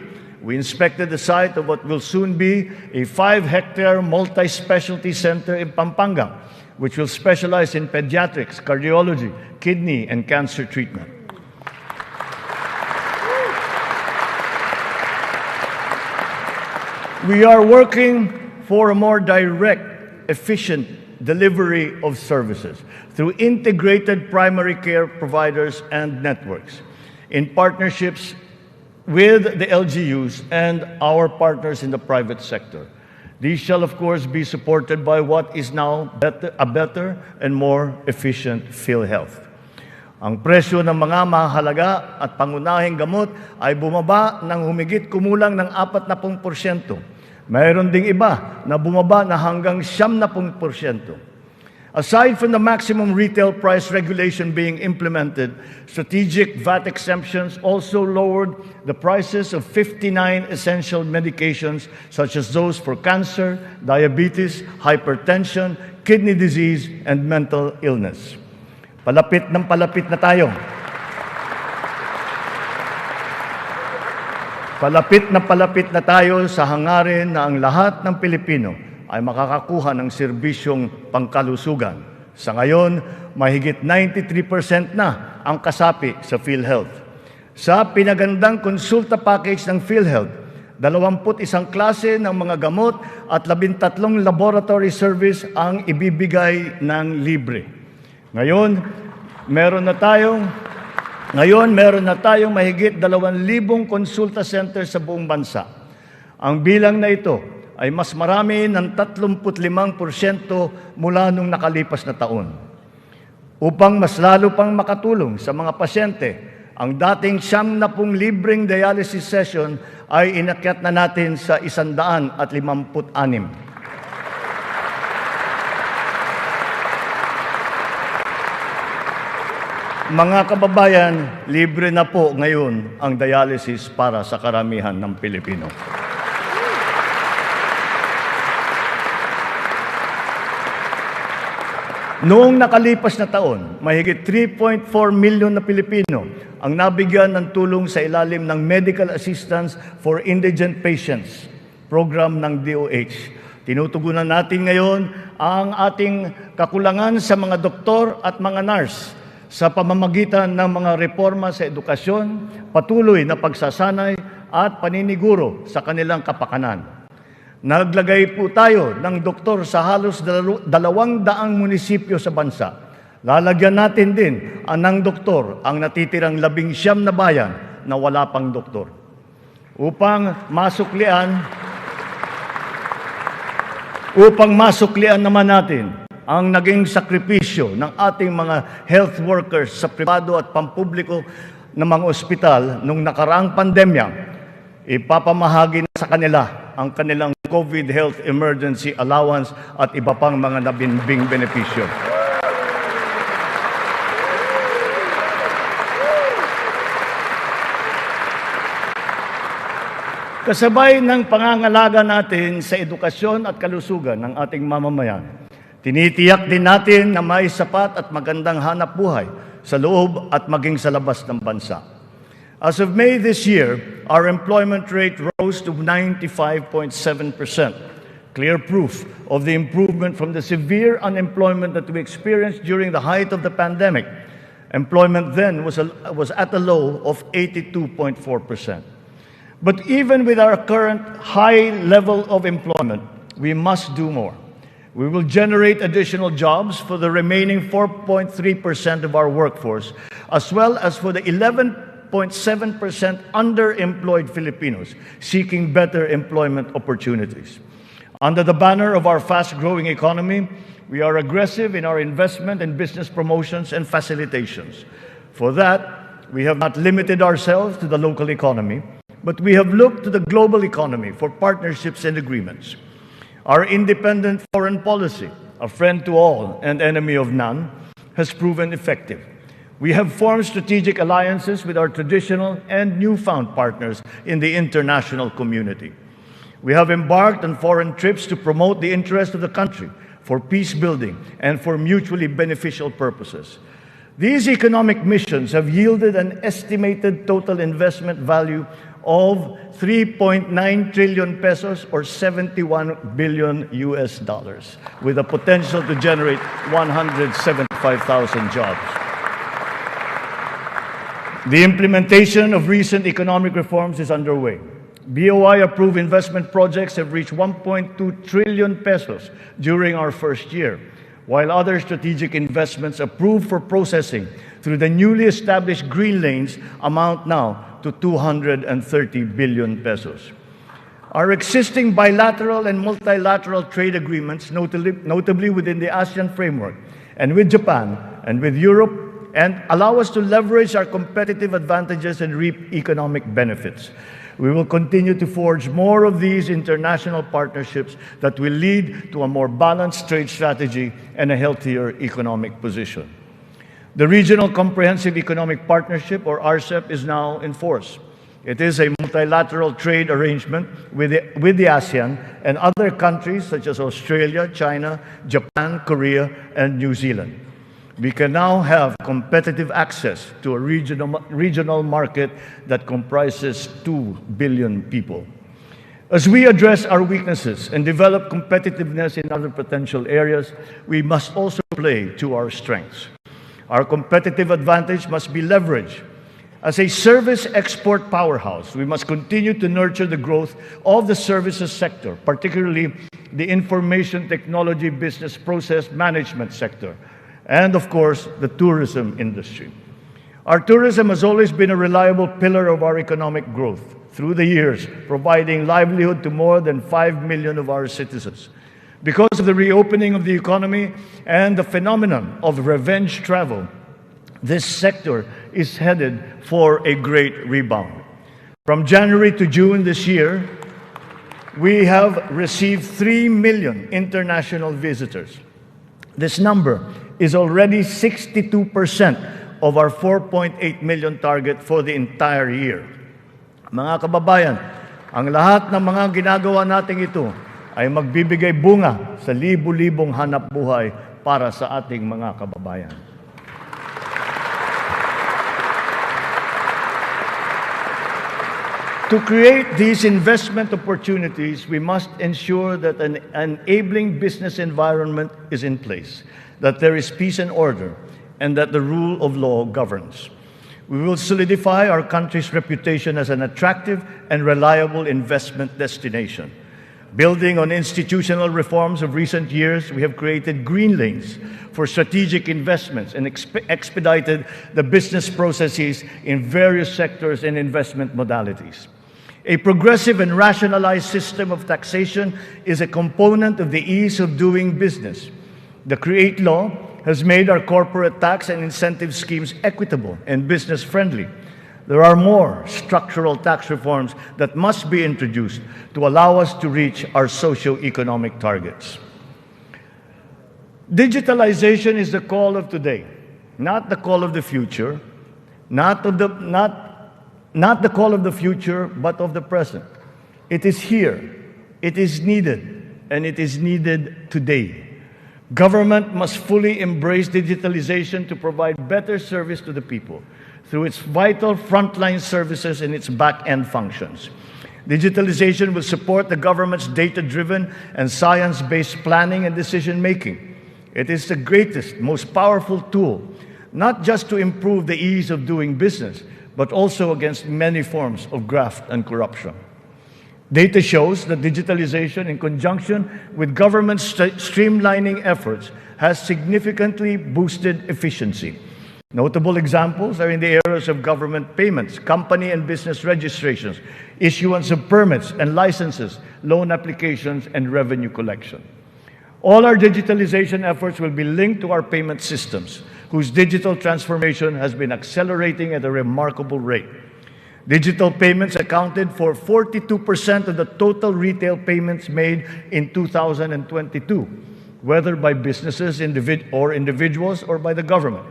we inspected the site of what will soon be a 5-hectare multi-specialty center in Pampanga, which will specialize in pediatrics, cardiology, kidney, and cancer treatment. We are working for a more direct, efficient delivery of services through integrated primary care providers and networks in partnerships with the LGUs and our partners in the private sector. These shall, of course, be supported by what is now a better and more efficient PhilHealth. Ang presyo ng mga mahalaga at pangunahing gamot ay bumaba ng humigit kumulang ng 40%. Mayroon ding iba na bumaba na hanggang 70%. Aside from the maximum retail price regulation being implemented, strategic VAT exemptions also lowered the prices of 59 essential medications such as those for cancer, diabetes, hypertension, kidney disease, and mental illness. Palapit na tayo. Palapit na tayo sa hangarin na ang lahat ng Pilipino ay makakakuha ng serbisyong pangkalusugan. Sa ngayon, mahigit 93% na ang kasapi sa PhilHealth. Sa pinagandang konsulta package ng PhilHealth, 21 klase ng mga gamot at 13 laboratory service ang ibibigay ng libre. Ngayon, meron na tayong mahigit 2,000 konsulta center sa buong bansa. Ang bilang na ito ay mas marami ng 35% mula nung nakalipas na taon. Upang mas lalo pang makatulong sa mga pasyente, ang dating 70 libreng dialysis session ay inakyat na natin sa 156. Mga kababayan, libre na po ngayon ang dialysis para sa karamihan ng Pilipino. Noong nakalipas na taon, mahigit 3.4 milyon na Pilipino ang nabigyan ng tulong sa ilalim ng Medical Assistance for Indigent Patients, program ng DOH. Tinutugunan natin ngayon ang ating kakulangan sa mga doktor at mga nurse sa pamamagitan ng mga reforma sa edukasyon, patuloy na pagsasanay at paniniguro sa kanilang kapakanan. Naglagay po tayo ng doktor sa halos 200 munisipyo sa bansa. Lalagyan natin din ng doktor ang natitirang 19 na bayan na wala pang doktor. Upang masuklian naman natin ang naging sakripisyo ng ating mga health workers sa pribado at pampubliko ng mga ospital nung nakaraang pandemya, ipapamahagi na sa kanila ang kanilang COVID Health Emergency Allowance at iba pang mga nabinbing benepisyo. Kasabay ng pangangalaga natin sa edukasyon at kalusugan ng ating mamamayan, tinitiyak din natin na may sapat at magandang hanap buhay sa loob at maging sa labas ng bansa. As of May this year, our employment rate rose to 95.7%, clear proof of the improvement from the severe unemployment that we experienced during the height of the pandemic. Employment then was at a low of 82.4%. But even with our current high level of employment, we must do more. We will generate additional jobs for the remaining 4.3% of our workforce, as well as for the 11.7% underemployed Filipinos seeking better employment opportunities. Under the banner of our fast-growing economy, we are aggressive in our investment and business promotions and facilitations. For that, we have not limited ourselves to the local economy, but we have looked to the global economy for partnerships and agreements. Our independent foreign policy a friend to all and enemy of none, has proven effective. We have formed strategic alliances with our traditional and newfound partners in the international community. We have embarked on foreign trips to promote the interest of the country for peace building and for mutually beneficial purposes. These economic missions have yielded an estimated total investment value of 3.9 trillion pesos or 71 billion US dollars, with a potential to generate 175,000 jobs. The implementation of recent economic reforms is underway. BOI-approved investment projects have reached 1.2 trillion pesos during our first year, while other strategic investments approved for processing through the newly established green lanes amount now to 230 billion pesos. Our existing bilateral and multilateral trade agreements, notably within the ASEAN framework, and with Japan and with Europe, and allow us to leverage our competitive advantages and reap economic benefits. We will continue to forge more of these international partnerships that will lead to a more balanced trade strategy and a healthier economic position. The Regional Comprehensive Economic Partnership, or RCEP, is now in force. It is a multilateral trade arrangement with the ASEAN and other countries such as Australia, China, Japan, Korea, and New Zealand. We can now have competitive access to a regional market that comprises 2 billion people. As we address our weaknesses and develop competitiveness in other potential areas, we must also play to our strengths. Our competitive advantage must be leveraged. As a service export powerhouse, we must continue to nurture the growth of the services sector, particularly the information technology business process management sector, and of course, the tourism industry. Our tourism has always been a reliable pillar of our economic growth through the years, providing livelihood to more than 5 million of our citizens. Because of the reopening of the economy and the phenomenon of revenge travel, this sector is headed for a great rebound. From January to June this year, we have received 3 million international visitors. This number is already 62% of our 4.8 million target for the entire year. Mga kababayan, ang lahat ng mga ginagawa nating ito ay magbibigay bunga sa libu-libong hanap buhay para sa ating mga kababayan. To create these investment opportunities, we must ensure that an enabling business environment is in place, that there is peace and order, and that the rule of law governs. We will solidify our country's reputation as an attractive and reliable investment destination. Building on institutional reforms of recent years, we have created green lanes for strategic investments and expedited the business processes in various sectors and investment modalities. A progressive and rationalized system of taxation is a component of the ease of doing business. The CREATE law has made our corporate tax and incentive schemes equitable and business-friendly. There are more structural tax reforms that must be introduced to allow us to reach our socio-economic targets. Digitalization is the call of today, not the call of the future, not the call of the future, but of the present. It is here, it is needed, and it is needed today. Government must fully embrace digitalization to provide better service to the people through its vital frontline services and its back-end functions. Digitalization will support the government's data-driven and science-based planning and decision-making. It is the greatest, most powerful tool, not just to improve the ease of doing business, but also against many forms of graft and corruption. Data shows that digitalization, in conjunction with government streamlining efforts, has significantly boosted efficiency. Notable examples are in the areas of government payments, company and business registrations, issuance of permits and licenses, loan applications, and revenue collection. All our digitalization efforts will be linked to our payment systems, whose digital transformation has been accelerating at a remarkable rate. Digital payments accounted for 42% of the total retail payments made in 2022, whether by businesses or individuals or by the government.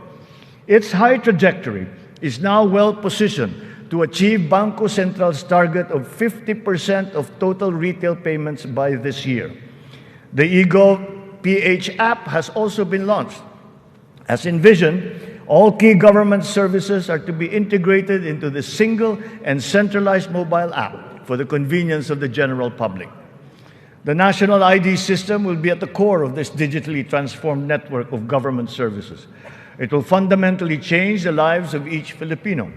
Its high trajectory is now well positioned to achieve Bangko Central's target of 50% of total retail payments by this year. The eGov PH app has also been launched. As envisioned, all key government services are to be integrated into the single and centralized mobile app for the convenience of the general public. The national ID system will be at the core of this digitally transformed network of government services. It will fundamentally change the lives of each Filipino.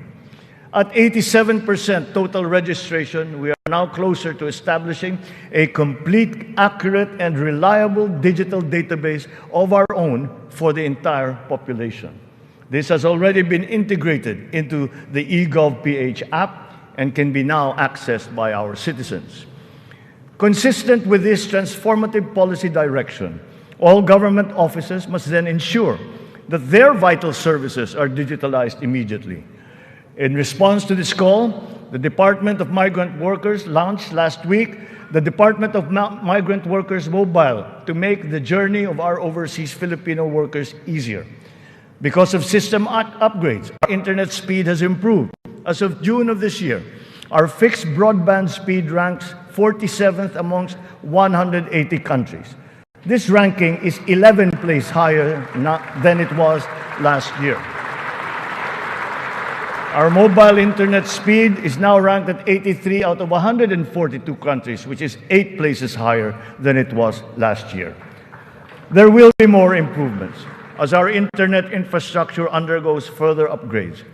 At 87% total registration, we are now closer to establishing a complete, accurate, and reliable digital database of our own for the entire population. This has already been integrated into the eGov PH app and can be now accessed by our citizens. Consistent with this transformative policy direction, all government offices must then ensure that their vital services are digitalized immediately. In response to this call, the Department of Migrant Workers launched last week the Department of Migrant Workers Mobile to make the journey of our overseas Filipino workers easier. Because of system upgrades, our internet speed has improved. As of June of this year, our fixed broadband speed ranks 47th amongst 180 countries. This ranking is 11 places higher than it was last year. Our mobile internet speed is now ranked at 83 out of 142 countries, which is 8 places higher than it was last year. There will be more improvements as our internet infrastructure undergoes further upgrades.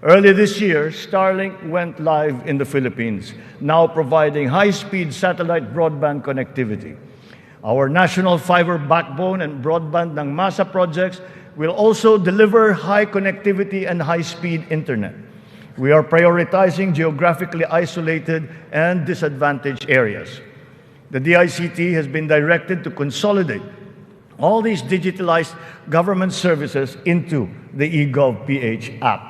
Early this year, Starlink went live in the Philippines, now providing high-speed satellite broadband connectivity. Our national fiber backbone and broadband ng MASA projects will also deliver high connectivity and high-speed internet. We are prioritizing geographically isolated and disadvantaged areas. The DICT has been directed to consolidate all these digitalized government services into the eGov PH app,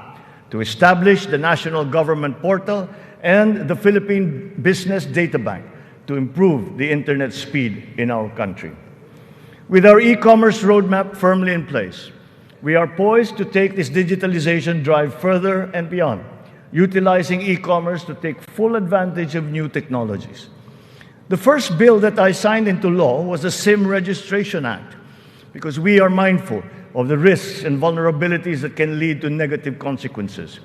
to establish the National Government Portal and the Philippine Business Data Bank to improve the internet speed in our country. With our e-commerce roadmap firmly in place, we are poised to take this digitalization drive further and beyond, utilizing e-commerce to take full advantage of new technologies. The first bill that I signed into law was the SIM Registration Act, because we are mindful of the risks and vulnerabilities that can lead to negative consequences.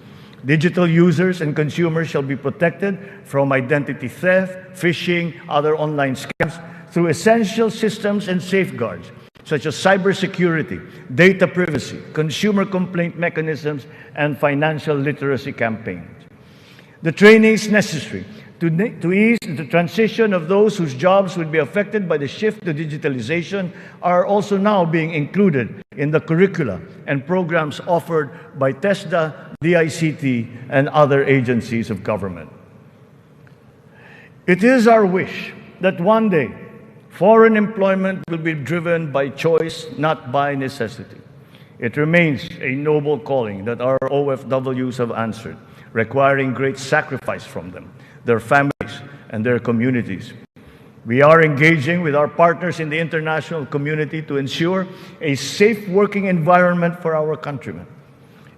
Digital users and consumers shall be protected from identity theft, phishing, other online scams through essential systems and safeguards, such as cybersecurity, data privacy, consumer complaint mechanisms, and financial literacy campaigns. The trainings necessary to ease the transition of those whose jobs would be affected by the shift to digitalization are also now being included in the curricula and programs offered by TESDA, DICT, and other agencies of government. It is our wish that one day foreign employment will be driven by choice, not by necessity. It remains a noble calling that our OFWs have answered, requiring great sacrifice from them, their families, and their communities. We are engaging with our partners in the international community to ensure a safe working environment for our countrymen.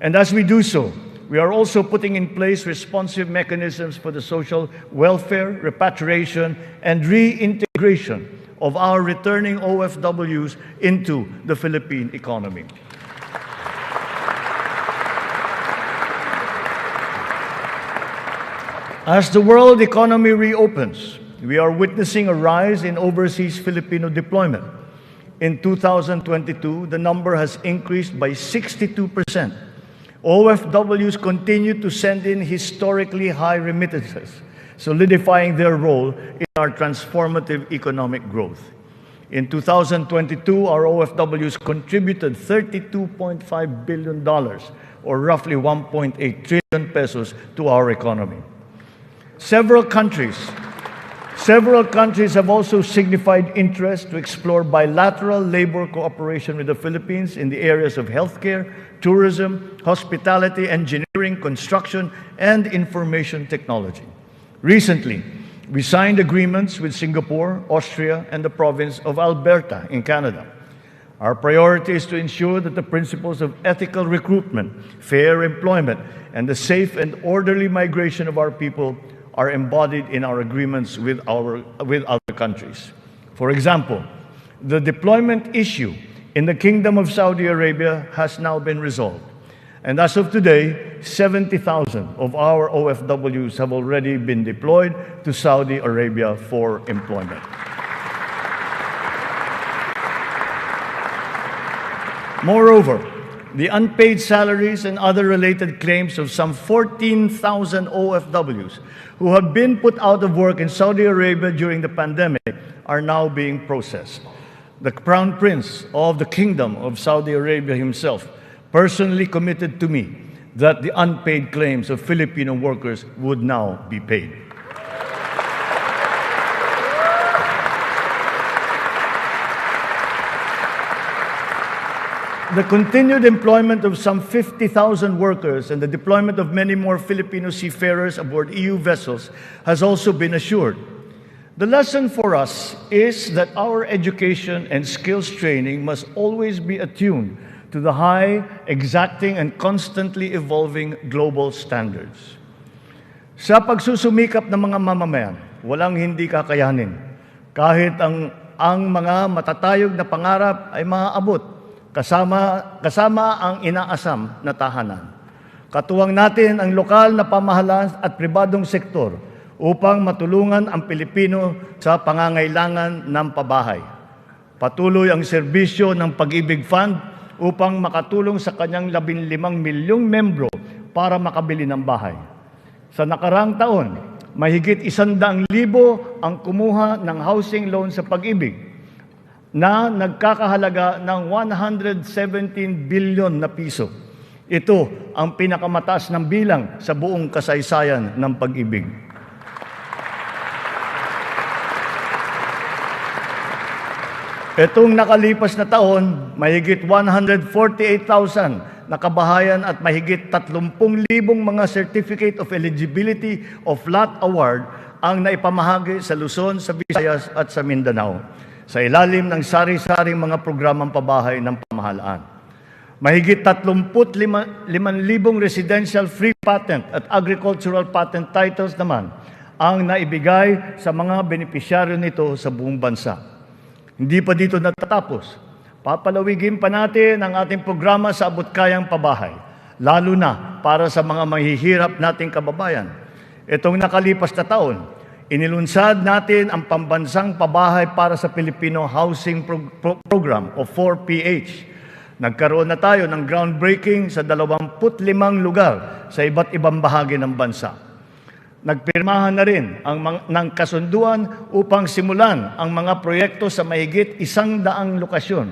And as we do so, we are also putting in place responsive mechanisms for the social welfare, repatriation, and reintegration of our returning OFWs into the Philippine economy. As the world economy reopens, we are witnessing a rise in overseas Filipino deployment. In 2022, the number has increased by 62%. OFWs continue to send in historically high remittances, solidifying their role in our transformative economic growth. In 2022, our OFWs contributed $32.5 billion, or roughly 1.8 trillion pesos, to our economy. Several countries have also signified interest to explore bilateral labor cooperation with the Philippines in the areas of healthcare, tourism, hospitality, engineering, construction, and information technology. Recently, we signed agreements with Singapore, Austria, and the province of Alberta in Canada Our priority is to ensure that the principles of ethical recruitment, fair employment, and the safe and orderly migration of our people are embodied in our agreements with other countries. For example, the deployment issue in the Kingdom of Saudi Arabia has now been resolved. And as of today, 70,000 of our OFWs have already been deployed to Saudi Arabia for employment. Moreover, the unpaid salaries and other related claims of some 14,000 OFWs who have been put out of work in Saudi Arabia during the pandemic are now being processed. The Crown Prince of the Kingdom of Saudi Arabia himself personally committed to me that the unpaid claims of Filipino workers would now be paid. The continued employment of some 50,000 workers and the deployment of many more Filipino seafarers aboard EU vessels has also been assured. The lesson for us is that our education and skills training must always be attuned to the high, exacting, and constantly evolving global standards. Sa pagsusumikap ng mga mamamayan, walang hindi kakayanin. Kahit ang mga matatayog na pangarap ay maaabot, kasama ang inaasam na tahanan. Katuwang natin ang lokal na pamahalaan at pribadong sektor upang matulungan ang Pilipino sa pangangailangan ng pabahay. Patuloy ang serbisyo ng Pag-ibig Fund upang makatulong sa kanyang 15 milyong membro para makabili ng bahay. Sa nakarang taon, mahigit 100,000 ang kumuha ng housing loan sa Pag-ibig na nagkakahalaga ng 117 billion na piso. Ito ang pinakamataas ng bilang sa buong kasaysayan ng Pag-ibig. Itong nakalipas na taon, mahigit 148,000 na kabahayan at mahigit 30,000 mga Certificate of Eligibility of Lot Award ang naipamahagi sa Luzon, sa Visayas at sa Mindanao sa ilalim ng sari-saring mga programang pabahay ng pamahalaan. Mahigit 35,000 residential free patent at agricultural patent titles naman ang naibigay sa mga benepisyaryo nito sa buong bansa. Hindi pa dito natatapos. Papalawigin pa natin ang ating programa sa abot-kayang pabahay, lalo na para sa mga mahihirap nating kababayan. Itong nakalipas na taon, inilunsad natin ang pambansang pabahay para sa Filipino Housing Program o 4PH. Nagkaroon na tayo ng groundbreaking sa 25 lugar sa iba't ibang bahagi ng bansa. Nagpirmahan na rin ng kasunduan upang simulan ang mga proyekto sa mahigit 100 lokasyon.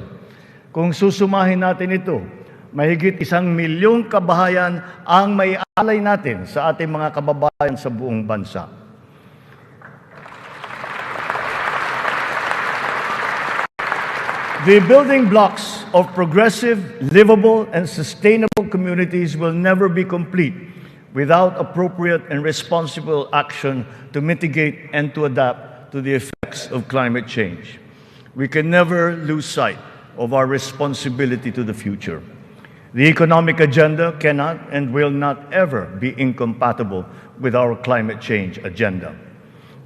Kung susumahin natin ito, mahigit 1 milyong kabahayan ang maialay natin sa ating mga kababayan sa buong bansa. The building blocks of progressive, livable, and sustainable communities will never be complete without appropriate and responsible action to mitigate and to adapt to the effects of climate change. We can never lose sight of our responsibility to the future. The economic agenda cannot and will not ever be incompatible with our climate change agenda.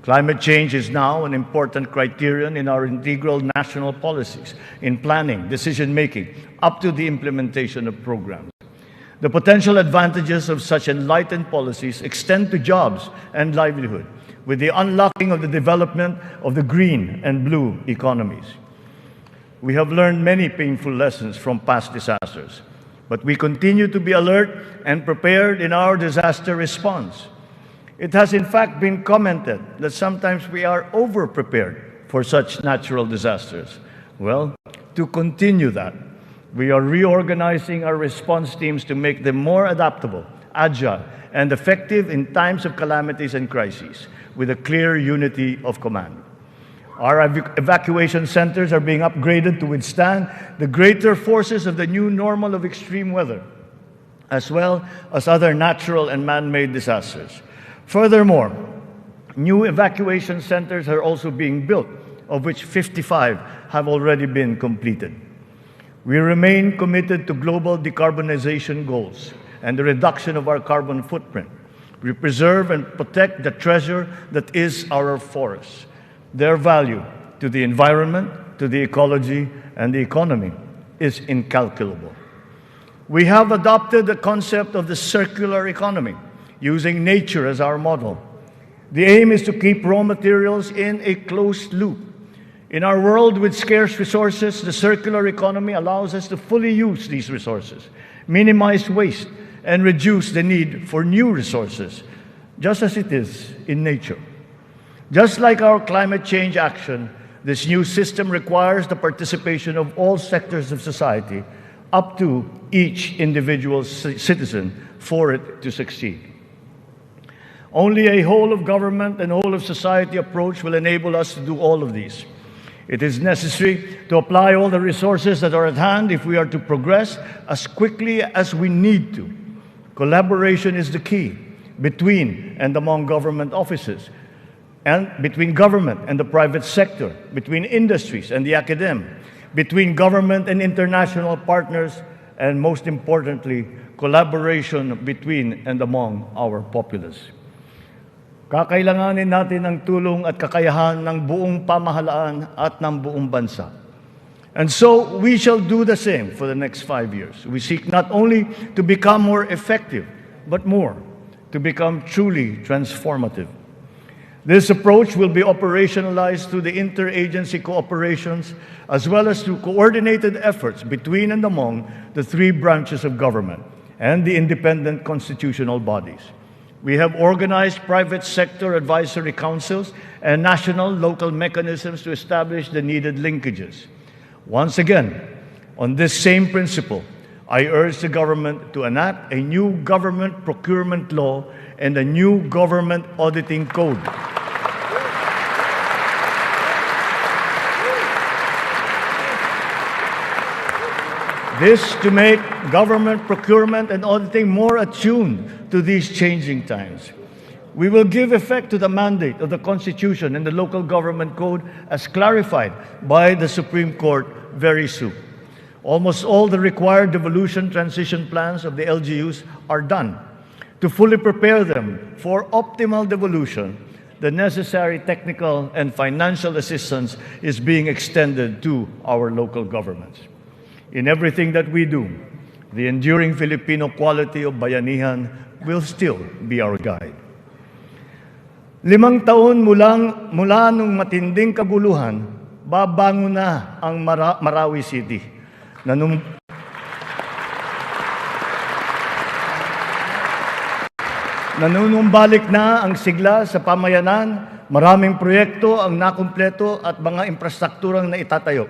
Climate change is now an important criterion in our integral national policies, in planning, decision-making, up to the implementation of programs. The potential advantages of such enlightened policies extend to jobs and livelihood, with the unlocking of the development of the green and blue economies. We have learned many painful lessons from past disasters, but we continue to be alert and prepared in our disaster response. It has in fact been commented that sometimes we are over-prepared for such natural disasters. Well, to continue that, we are reorganizing our response teams to make them more adaptable, agile, and effective in times of calamities and crises, with a clear unity of command. Our evacuation centers are being upgraded to withstand the greater forces of the new normal of extreme weather, as well as other natural and man-made disasters. Furthermore, new evacuation centers are also being built, of which 55 have already been completed. We remain committed to global decarbonization goals and the reduction of our carbon footprint. We preserve and protect the treasure that is our forests. Their value to the environment, to the ecology, and the economy is incalculable. We have adopted the concept of the circular economy, using nature as our model. The aim is to keep raw materials in a closed loop. In our world with scarce resources, the circular economy allows us to fully use these resources, minimize waste, and reduce the need for new resources, just as it is in nature. Just like our climate change action, this new system requires the participation of all sectors of society, up to each individual citizen, for it to succeed. Only a whole of government and whole of society approach will enable us to do all of these. It is necessary to apply all the resources that are at hand if we are to progress as quickly as we need to. Collaboration is the key between and among government offices, and between government and the private sector, between industries and the academe, between government and international partners, and most importantly, collaboration between and among our populace. Kakailanganin natin ang tulong at kakayahan ng buong pamahalaan at ng buong bansa. And so, we shall do the same for the next 5 years. We seek not only to become more effective, but more, to become truly transformative. This approach will be operationalized through the interagency cooperations, as well as through coordinated efforts between and among the 3 branches of government and the independent constitutional bodies. We have organized private sector advisory councils and national local mechanisms to establish the needed linkages. Once again, on this same principle, I urge the government to enact a new government procurement law and a new government auditing code. This to make government procurement and auditing more attuned to these changing times. We will give effect to the mandate of the Constitution and the Local Government Code as clarified by the Supreme Court very soon. Almost all the required devolution transition plans of the LGUs are done. To fully prepare them for optimal devolution, the necessary technical and financial assistance is being extended to our local governments. In everything that we do, the enduring Filipino quality of bayanihan will still be our guide. 5 taon mula nung matinding kaguluhan, babangon na ang Marawi City. Nanunumbalik na ang sigla sa pamayanan, maraming proyekto ang nakumpleto at mga infrastrukturang naitatayo.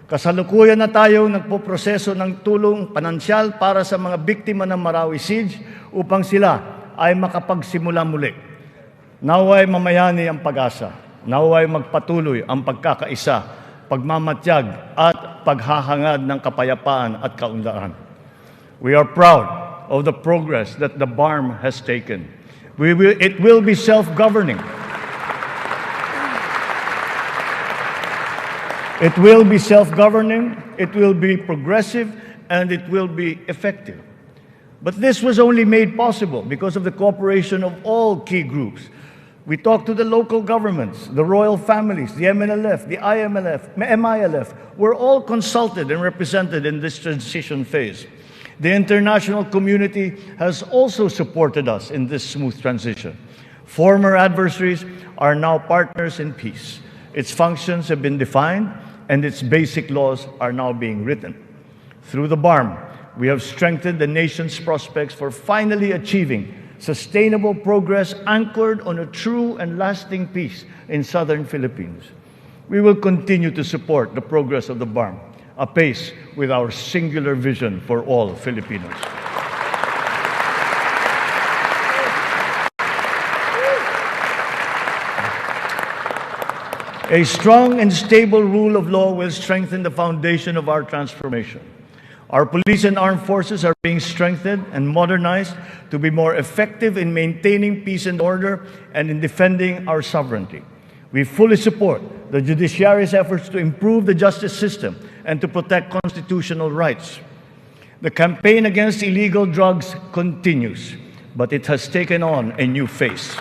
Kasalukuyan na tayo nagpoproseso ng tulong pinansyal para sa mga biktima ng Marawi Siege upang sila ay makapagsimula muli. Naway mamayani ang pag-asa. Naway magpatuloy ang pagkakaisa, pagmamatyag at paghahangad ng kapayapaan at kaunlaran. We are proud of the progress that the BARM has taken. It will be self-governing. It will be self-governing, it will be progressive, and it will be effective. But this was only made possible because of the cooperation of all key groups. We talked to the local governments, the royal families, the MNLF, the MILF, were all consulted and represented in this transition phase. The international community has also supported us in this smooth transition. Former adversaries are now partners in peace. Its functions have been defined, and its basic laws are now being written. Through the BARM, we have strengthened the nation's prospects for finally achieving sustainable progress anchored on a true and lasting peace in southern Philippines. We will continue to support the progress of the BARM, apace with our singular vision for all Filipinos. A strong and stable rule of law will strengthen the foundation of our transformation. Our police and armed forces are being strengthened and modernized to be more effective in maintaining peace and order and in defending our sovereignty. We fully support the judiciary's efforts to improve the justice system and to protect constitutional rights. The campaign against illegal drugs continues, but it has taken on a new face.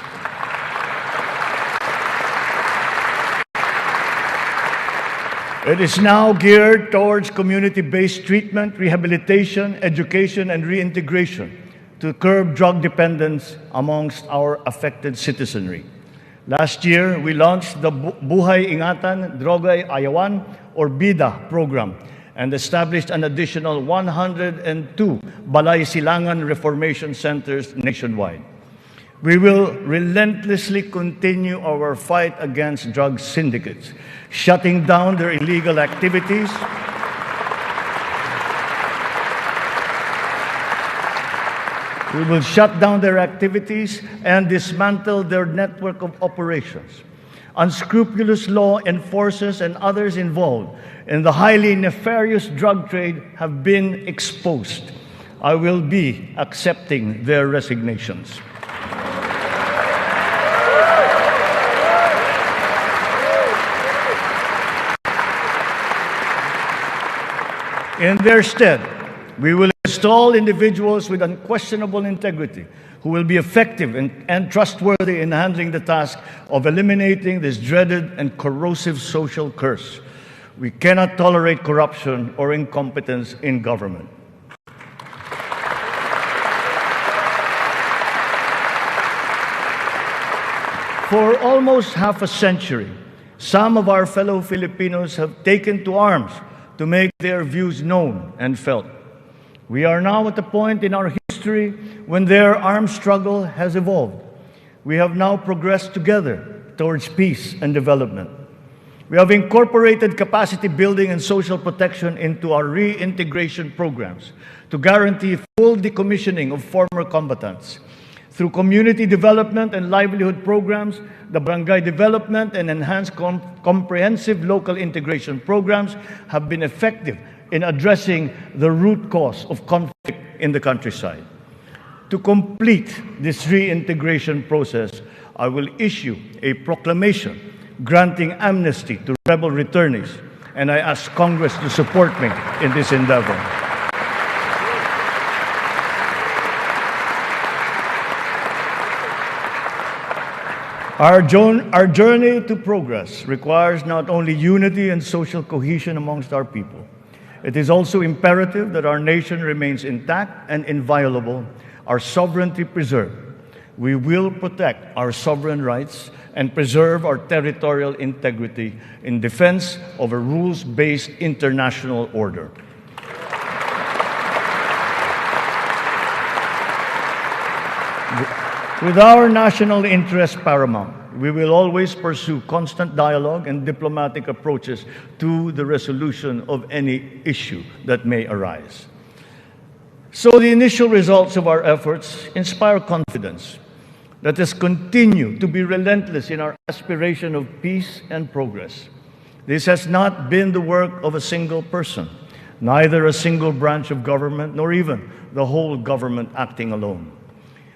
It is now geared towards community-based treatment, rehabilitation, education, and reintegration to curb drug dependence amongst our affected citizenry. Last year, we launched the Buhay Ingatan, Droga'y Ayawan, or BIDA program, and established an additional 102 Balay Silangan Reformation Centers nationwide. We will relentlessly continue our fight against drug syndicates, shutting down their illegal activities, we will shut down their activities and dismantle their network of operations. Unscrupulous law enforcers and others involved in the highly nefarious drug trade have been exposed. I will be accepting their resignations. In their stead, we will install individuals with unquestionable integrity who will be effective and trustworthy in handling the task of eliminating this dreaded and corrosive social curse. We cannot tolerate corruption or incompetence in government. For almost half a century, some of our fellow Filipinos have taken to arms to make their views known and felt. We are now at the point in our history when their armed struggle has evolved. We have now progressed together towards peace and development. We have incorporated capacity building and social protection into our reintegration programs to guarantee full decommissioning of former combatants. Through community development and livelihood programs, the barangay development and enhanced comprehensive local integration programs have been effective in addressing the root cause of conflict in the countryside. To complete this reintegration process, I will issue a proclamation granting amnesty to rebel returnees, and I ask Congress to support me in this endeavor. Our journey to progress requires not only unity and social cohesion amongst our people. It is also imperative that our nation remains intact and inviolable, our sovereignty preserved. We will protect our sovereign rights and preserve our territorial integrity in defense of a rules-based international order. With our national interest paramount, we will always pursue constant dialogue and diplomatic approaches to the resolution of any issue that may arise. So the initial results of our efforts inspire confidence. Let us continue to be relentless in our aspiration of peace and progress. This has not been the work of a single person, neither a single branch of government, nor even the whole government acting alone.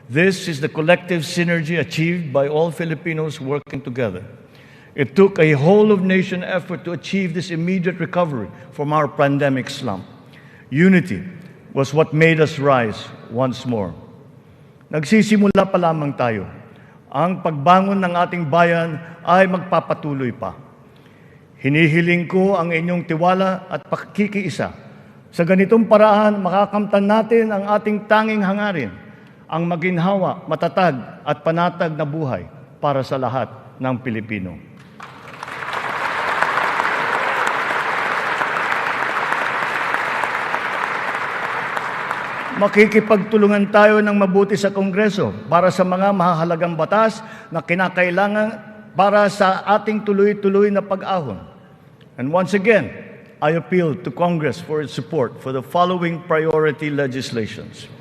This is the collective synergy achieved by all Filipinos working together. It took a whole-of-nation effort to achieve this immediate recovery from our pandemic slump. Unity was what made us rise once more. Nagsisimula pa lamang tayo. Ang pagbangon ng ating bayan ay magpapatuloy pa. Hinihiling ko ang inyong tiwala at pakikiisa. Sa ganitong paraan, makakamtan natin ang ating tanging hangarin, ang maginhawa, matatag at panatag na buhay para sa lahat ng Pilipino. Makikipagtulungan tayo ng mabuti sa Kongreso para sa mga mahahalagang batas na kinakailangan para sa ating tuloy-tuloy na pag-ahon. And once again, I appeal to Congress for its support for the following priority legislations.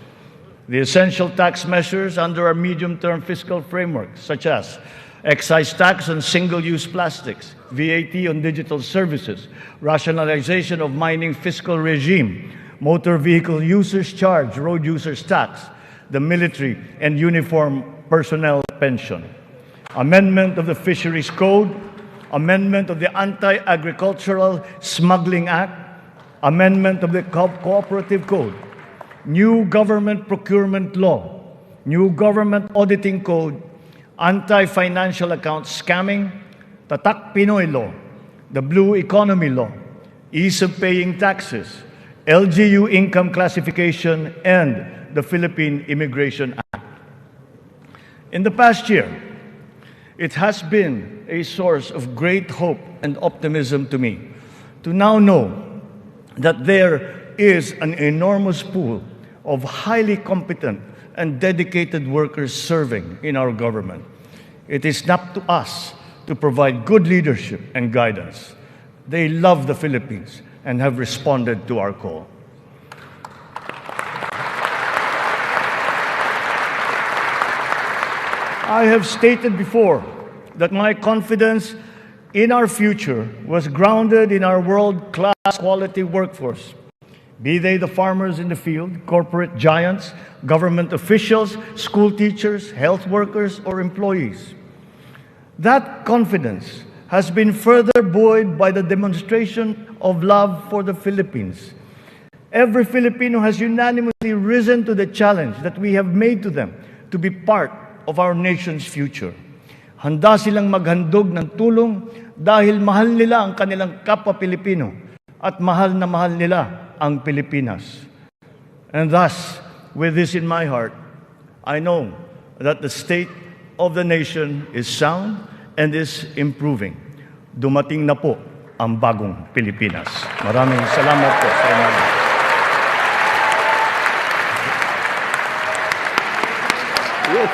The essential tax measures under our medium-term fiscal framework, such as excise tax on single-use plastics, VAT on digital services, rationalization of mining fiscal regime, motor vehicle users charge, road users tax, the military and uniform personnel pension, amendment of the Fisheries Code, amendment of the Anti-Agricultural Smuggling Act, amendment of the Cooperative Code, new government procurement law, new government auditing code, anti-financial account scamming, Tatak Pinoy law, the blue economy law, ease of paying taxes, LGU income classification, and the Philippine Immigration Act. In the past year, it has been a source of great hope and optimism to me to now know that there is an enormous pool of highly competent and dedicated workers serving in our government. It is up to us to provide good leadership and guidance. They love the Philippines and have responded to our call. I have stated before that my confidence in our future was grounded in our world-class quality workforce, be they the farmers in the field, corporate giants, government officials, school teachers, health workers, or employees. That confidence has been further buoyed by the demonstration of love for the Philippines. Every Filipino has unanimously risen to the challenge that we have made to them to be part of our nation's future. Handa silang maghandog ng tulong dahil mahal nila ang kanilang kapwa Pilipino at mahal na mahal nila ang Pilipinas. And thus, with this in my heart, I know that the state of the nation is sound and is improving. Dumating na po ang bagong Pilipinas. Maraming salamat po sa inyo. Yes.